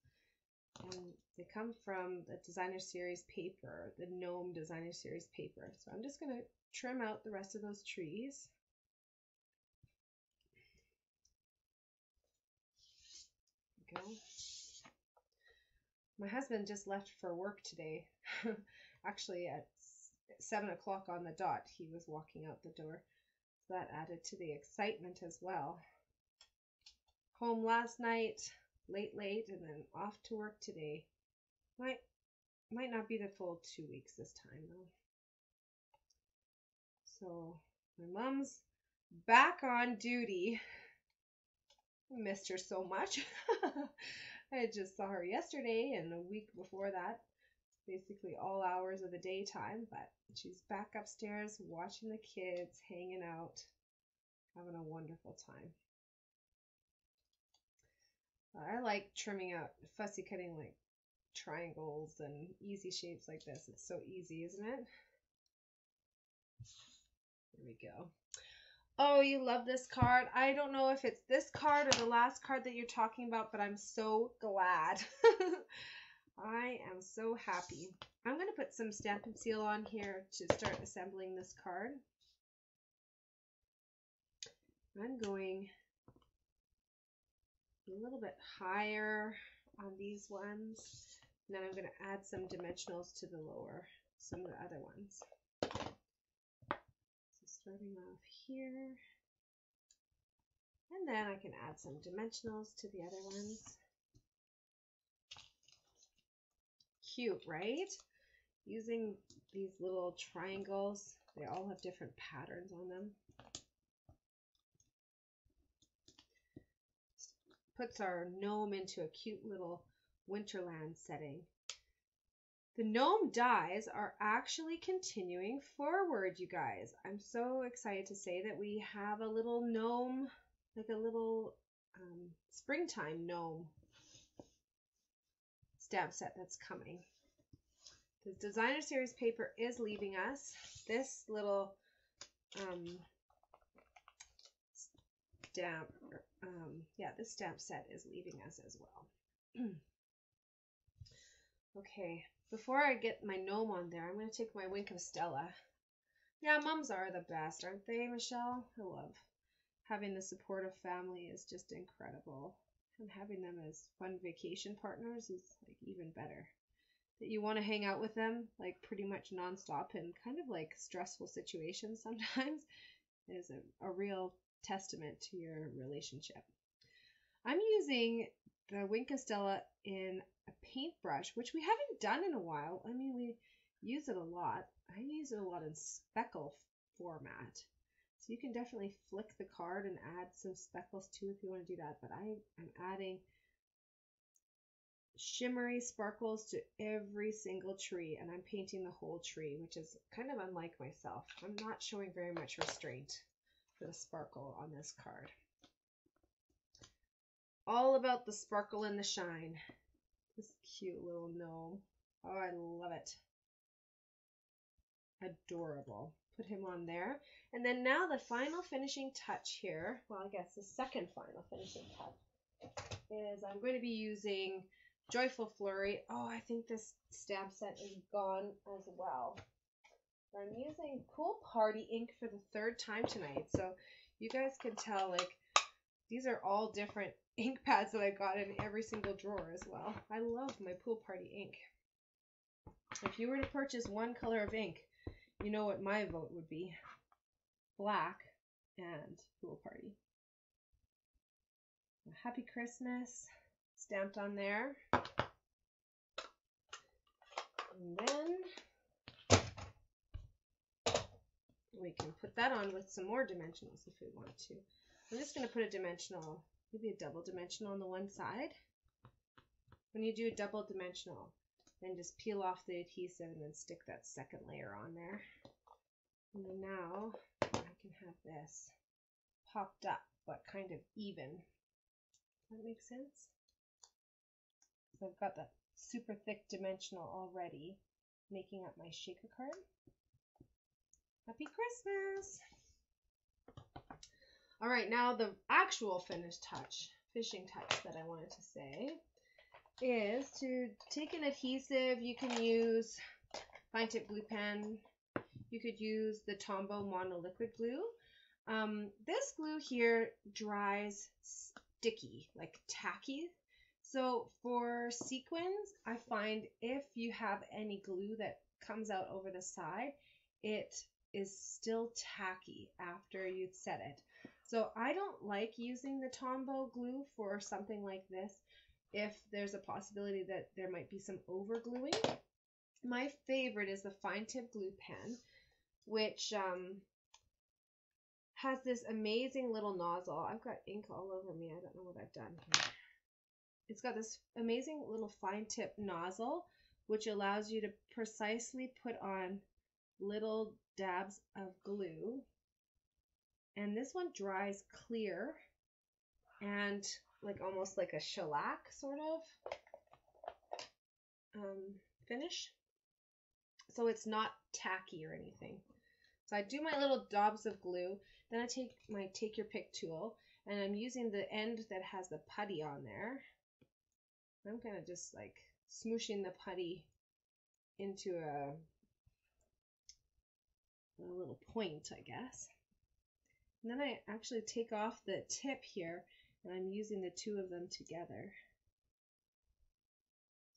and they come from the designer series paper, the gnome designer series paper. So I'm just going to trim out the rest of those trees. There we go. My husband just left for work today. Actually, at 7 o'clock on the dot, he was walking out the door. So that added to the excitement as well. Home last night, late, and then off to work today. Might not be the full 2 weeks this time though. So my mom's back on duty. I missed her so much. I just saw her yesterday and a week before that. Basically all hours of the daytime, but she's back upstairs watching the kids, hanging out, having a wonderful time. I like trimming out, fussy cutting like triangles and easy shapes like this. It's so easy, isn't it? There we go. Oh, you love this card. I don't know if it's this card or the last card that you're talking about, but I'm so glad. I am so happy. I'm going to put some Stampin' Seal on here to start assembling this card. I'm going a little bit higher on these ones. And then I'm going to add some dimensionals to the lower, some of the other ones. So starting off here. And then I can add some dimensionals to the other ones. Cute, right? Using these little triangles. They all have different patterns on them. Puts our gnome into a cute little winterland setting. The gnome dies are actually continuing forward, you guys. I'm so excited to say that we have a little gnome, like a little springtime gnome stamp set that's coming. The designer series paper is leaving us. This little stamp, this stamp set is leaving us as well. Okay, before I get my gnome on there, I'm going to take my 𝙬𝙬𝙧𝙀𝙀. Yeah, mums are the best, aren't they, Michelle? I love having the support of family is just incredible. And having them as fun vacation partners is like even better. That you want to hang out with them like pretty much nonstop in kind of like stressful situations sometimes is a real testament to your relationship. I'm using the 𝙬𝙬𝙧𝙀𝙀 in a paintbrush, which we haven't done in a while. I mean, we use it a lot. I use it a lot in speckle format. So you can definitely flick the card and add some speckles too if you want to do that. But I'm adding shimmery sparkles to every single tree, and I'm painting the whole tree, which is kind of unlike myself. I'm not showing very much restraint for the sparkle on this card. All about the sparkle and the shine. This cute little gnome. Oh, I love it. Adorable. Put him on there. And then now the final finishing touch here, well, I guess the second final finishing touch, is I'm going to be using Joyful Flurry. Oh, I think this stamp set is gone as well. I'm using Cool Party ink for the third time tonight. So you guys can tell, like, these are all different ink pads that I got in every single drawer as well. I love my Pool Party ink. If you were to purchase one color of ink, you know what my vote would be. Black and Pool Party. Happy Christmas stamped on there. And then we can put that on with some more dimensionals if we want to. I'm just going to put a dimensional, maybe a double dimensional on the one side. When you do a double dimensional, then just peel off the adhesive and then stick that second layer on there. And then now I can have this popped up, but kind of even. Does that make sense? So I've got that super thick dimensional already, making up my shaker card. Happy Christmas! All right, now the actual finishing touch that I wanted to say is to take an adhesive. You can use fine tip glue pen. You could use the Tombow monoliquid glue. This glue here dries sticky, like tacky. So for sequins, I find if you have any glue that comes out over the side, it is still tacky after you've set it. So I don't like using the Tombow glue for something like this if there's a possibility that there might be some over gluing. My favorite is the fine tip glue pen, which has this amazing little nozzle. I've got ink all over me. I don't know what I've done here. It's got this amazing little fine tip nozzle, which allows you to precisely put on little dabs of glue. And this one dries clear and like almost like a shellac sort of finish. So it's not tacky or anything. So I do my little dabs of glue. Then I take my Take Your Pick tool, and I'm using the end that has the putty on there. I'm kind of just like smooshing the putty into a little point, I guess. And then I actually take off the tip here, and I'm using the two of them together.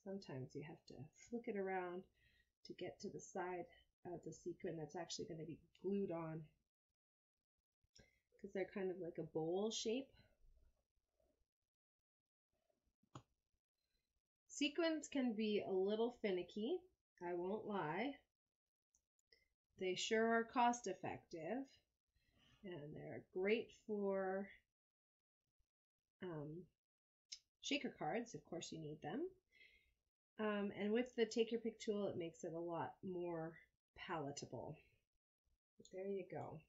Sometimes you have to flick it around to get to the side of the sequin that's actually going to be glued on, because they're kind of like a bowl shape. Sequins can be a little finicky, I won't lie. They sure are cost effective, and they're great for shaker cards. Of course you need them. And with the Take Your Pick tool, it makes it a lot more palatable. But there you go.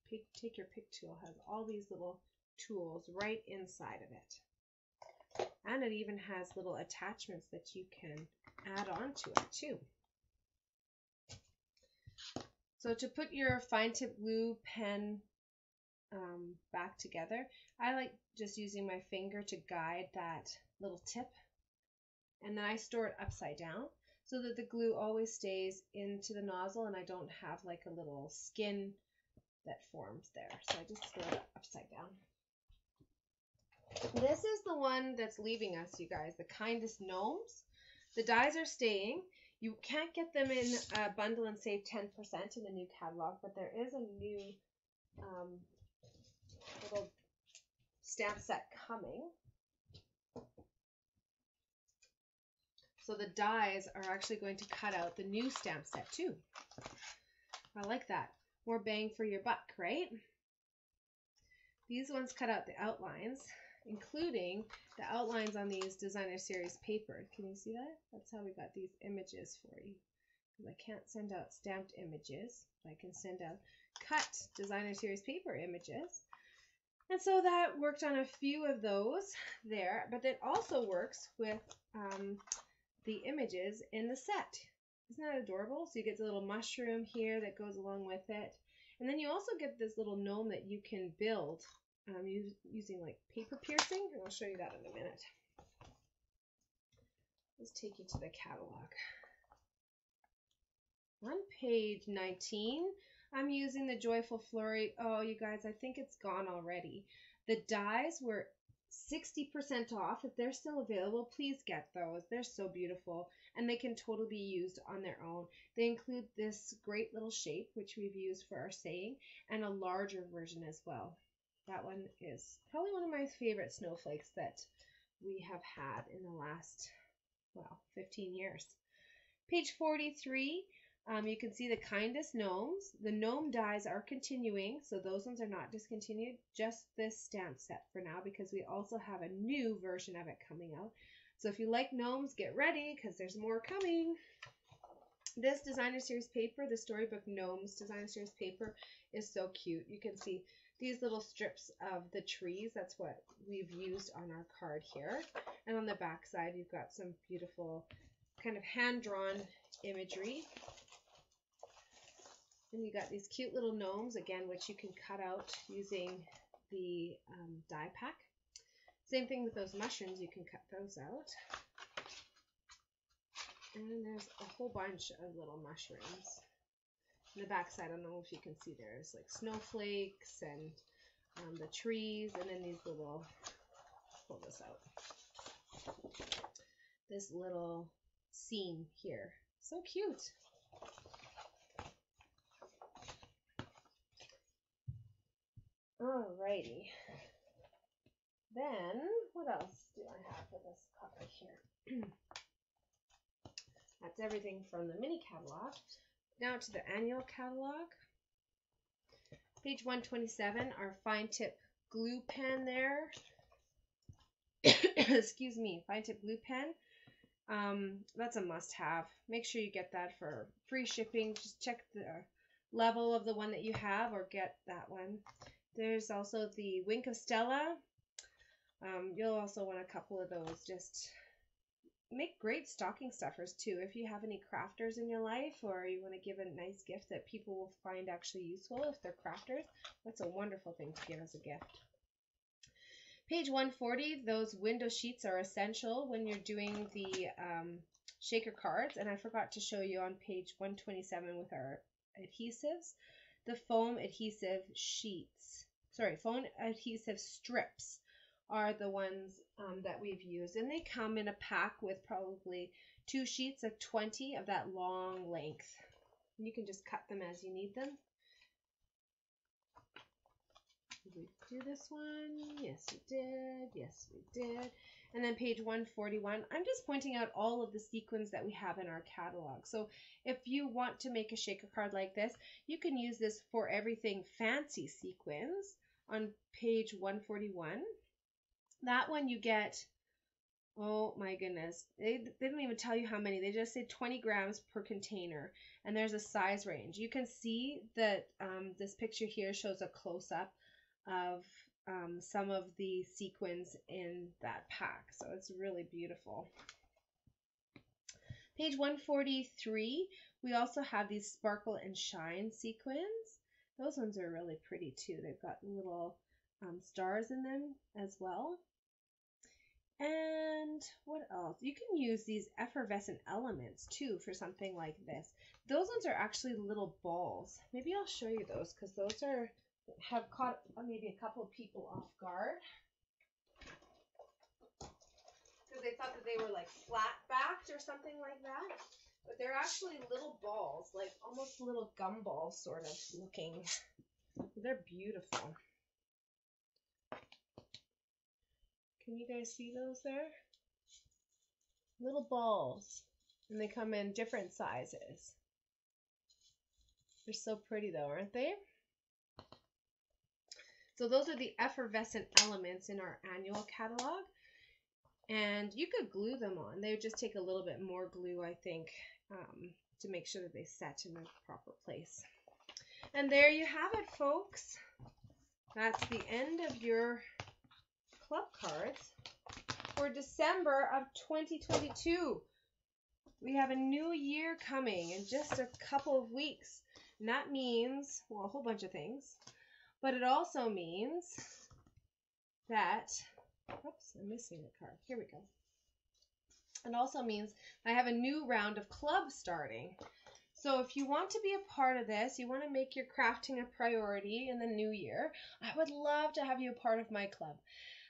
Take Your Pick tool has all these little tools right inside of it. And it even has little attachments that you can add on to it too. So to put your fine tip glue pen back together, I like just using my finger to guide that little tip. And then I store it upside down. so that the glue always stays into the nozzle and I don't have like a little skin that forms there. So I just throw it upside down. This is the one that's leaving us, you guys, the Kindest Gnomes. The dies are staying. You can't get them in a bundle and save 10% in the new catalog, but there is a new little stamp set coming. So the dies are actually going to cut out the new stamp set too. I like that. More bang for your buck, right? These ones cut out the outlines, including the outlines on these designer series paper. Can you see that? That's how we got these images for you. Because I can't send out stamped images, but I can send out cut designer series paper images. And so that worked on a few of those there, but it also works with the images in the set. Isn't that adorable? So you get the little mushroom here that goes along with it. And then you also get this little gnome that you can build using like paper piercing. And I'll show you that in a minute. Let's take you to the catalog. On page 19, I'm using the Joyful Flurry. Oh, you guys, I think it's gone already. The dies were 60% off. If they're still available, please get those. They're so beautiful and they can totally be used on their own. They include this great little shape, which we've used for our saying, and a larger version as well. That one is probably one of my favorite snowflakes that we have had in the last, well, 15 years. Page 43, you can see the Kindest Gnomes. The gnome dies are continuing, so those ones are not discontinued, just this stamp set for now, because we also have a new version of it coming out. So if you like gnomes, get ready, because there's more coming. This designer series paper, the Storybook Gnomes designer series paper, is so cute. You can see these little strips of the trees. That's what we've used on our card here. And on the back side, you've got some beautiful kind of hand-drawn imagery. And you got these cute little gnomes, again, which you can cut out using the die pack. Same thing with those mushrooms, you can cut those out. And there's a whole bunch of little mushrooms. On the back side, I don't know if you can see, there's like snowflakes and the trees, and then these little, pull this out, this little scene here. So cute. Alrighty. Then, what else do I have for this card here? That's everything from the mini catalog. Now to the annual catalog. Page 127, our fine tip glue pen there. Excuse me, fine tip glue pen. That's a must-have. Make sure you get that for free shipping. Just check the level of the one that you have or get that one. There's also the Wink of Stella. You'll also want a couple of those. Just make great stocking stuffers too. If you have any crafters in your life, or you want to give a nice gift that people will find actually useful if they're crafters, that's a wonderful thing to give as a gift. Page 140, those window sheets are essential when you're doing the shaker cards. And I forgot to show you on page 127 with our adhesives, the foam adhesive sheets. Sorry, foam adhesive strips are the ones that we've used, and they come in a pack with probably 2 sheets of 20 of that long length. And you can just cut them as you need them. Did we do this one? Yes, we did. Yes, we did. And then page 141, I'm just pointing out all of the sequins that we have in our catalog. So if you want to make a shaker card like this, you can use this for everything fancy sequins on page 141. That one you get, oh my goodness, they don't even tell you how many. They just say 20 grams per container, and there's a size range. You can see that this picture here shows a close-up of some of the sequins in that pack, so it's really beautiful. Page 143, we also have these sparkle and shine sequins. Those ones are really pretty too. They've got little stars in them as well. And what else? You can use these effervescent elements too for something like this. Those ones are actually little balls. Maybe I'll show you those because those have caught maybe a couple of people off guard because they thought that they were like flat backed or something like that. But they're actually little balls, like almost little gumballs sort of looking. They're beautiful. Can you guys see those there? Little balls. And they come in different sizes. They're so pretty though, aren't they? So those are the effervescent elements in our annual catalog. And you could glue them on. They would just take a little bit more glue, I think, to make sure that they set in the proper place. And there you have it, folks. That's the end of your club cards for December of 2022. We have a new year coming in just a couple of weeks. And that means, well, a whole bunch of things. But it also means that, oops, I'm missing a card. Here we go. It also means I have a new round of clubs starting. So if you want to be a part of this, you want to make your crafting a priority in the new year, I would love to have you a part of my club.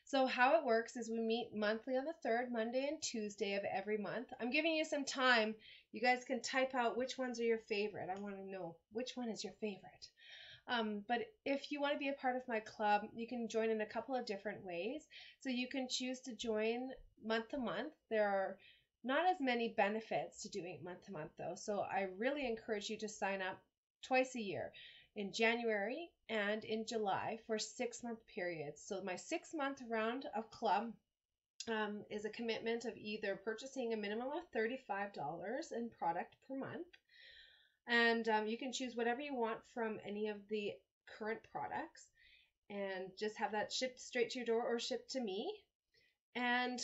So how it works is we meet monthly on the third Monday and Tuesday of every month. I'm giving you some time. You guys can type out which ones are your favorite. I want to know which one is your favorite. But if you want to be a part of my club, you can join in a couple of different ways. So you can choose to join month to month. There are not as many benefits to doing it month to month though. So I really encourage you to sign up twice a year, in January and in July, for 6-month periods. So my 6-month round of club is a commitment of either purchasing a minimum of $35 in product per month. And you can choose whatever you want from any of the current products and just have that shipped straight to your door or shipped to me. And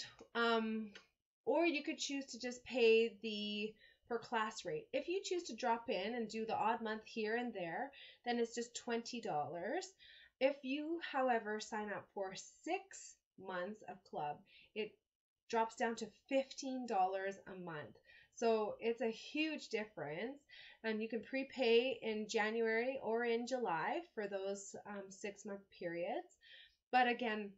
or you could choose to just pay the per class rate. If you choose to drop in and do the odd month here and there, then it's just $20. If you, however, sign up for 6 months of club, it drops down to $15 a month. So it's a huge difference, and you can prepay in January or in July for those 6-month periods. But again,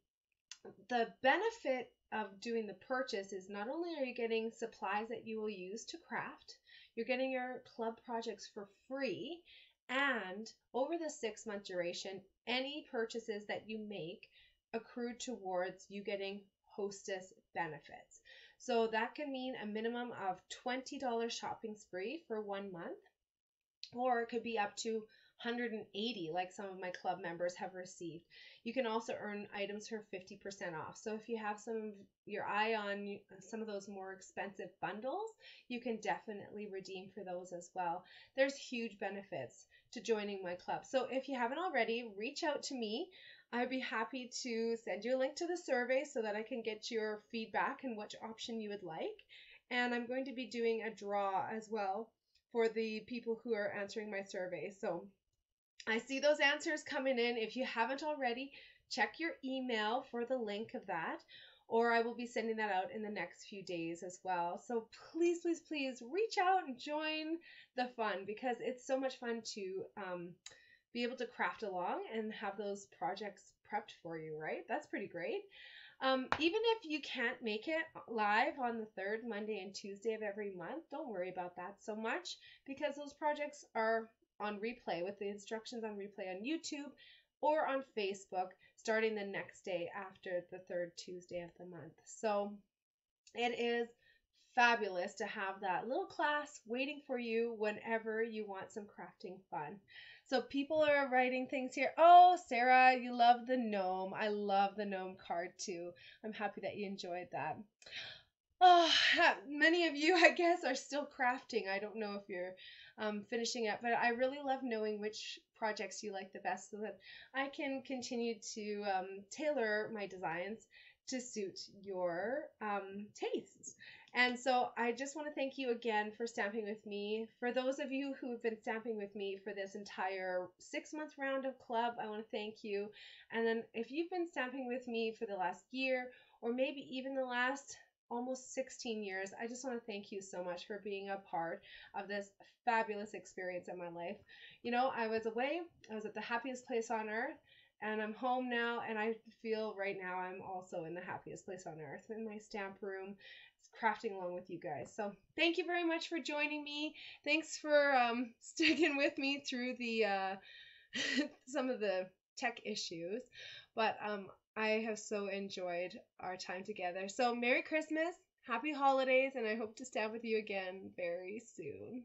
the benefit of doing the purchase is not only are you getting supplies that you will use to craft, you're getting your club projects for free, and over the 6-month duration, any purchases that you make accrue towards you getting hostess benefits. So that can mean a minimum of $20 shopping spree for 1 month, or it could be up to $180 like some of my club members have received. You can also earn items for 50% off. So if you have your eye on some of those more expensive bundles, you can definitely redeem for those as well. There's huge benefits to joining my club. So if you haven't already, reach out to me. I'd be happy to send you a link to the survey so that I can get your feedback and which option you would like. And I'm going to be doing a draw as well for the people who are answering my survey. So I see those answers coming in. If you haven't already, check your email for the link of that, or I will be sending that out in the next few days as well. So please, please, please reach out and join the fun, because it's so much fun to be able to craft along and have those projects prepped for you, right? That's pretty great. Even if you can't make it live on the third Monday and Tuesday of every month, don't worry about that so much, because those projects are on replay with the instructions on replay on YouTube or on Facebook starting the next day after the third Tuesday of the month. So it is fabulous to have that little class waiting for you whenever you want some crafting fun. So people are writing things here. Oh, Sarah, you love the gnome. I love the gnome card too. I'm happy that you enjoyed that. Oh, many of you, I guess, are still crafting. I don't know if you're finishing up, but I really love knowing which projects you like the best so that I can continue to tailor my designs to suit your tastes. And so I just want to thank you again for stamping with me. For those of you who have been stamping with me for this entire 6-month round of club, I want to thank you. And then if you've been stamping with me for the last year, or maybe even the last almost 16 years, I just want to thank you so much for being a part of this fabulous experience in my life. You know, I was away, I was at the happiest place on earth, and I'm home now, and I feel right now I'm also in the happiest place on earth, in my stamp room, crafting along with you guys. So thank you very much for joining me. Thanks for sticking with me through the some of the tech issues, but I have so enjoyed our time together. So Merry Christmas, Happy Holidays, and I hope to stamp with you again very soon.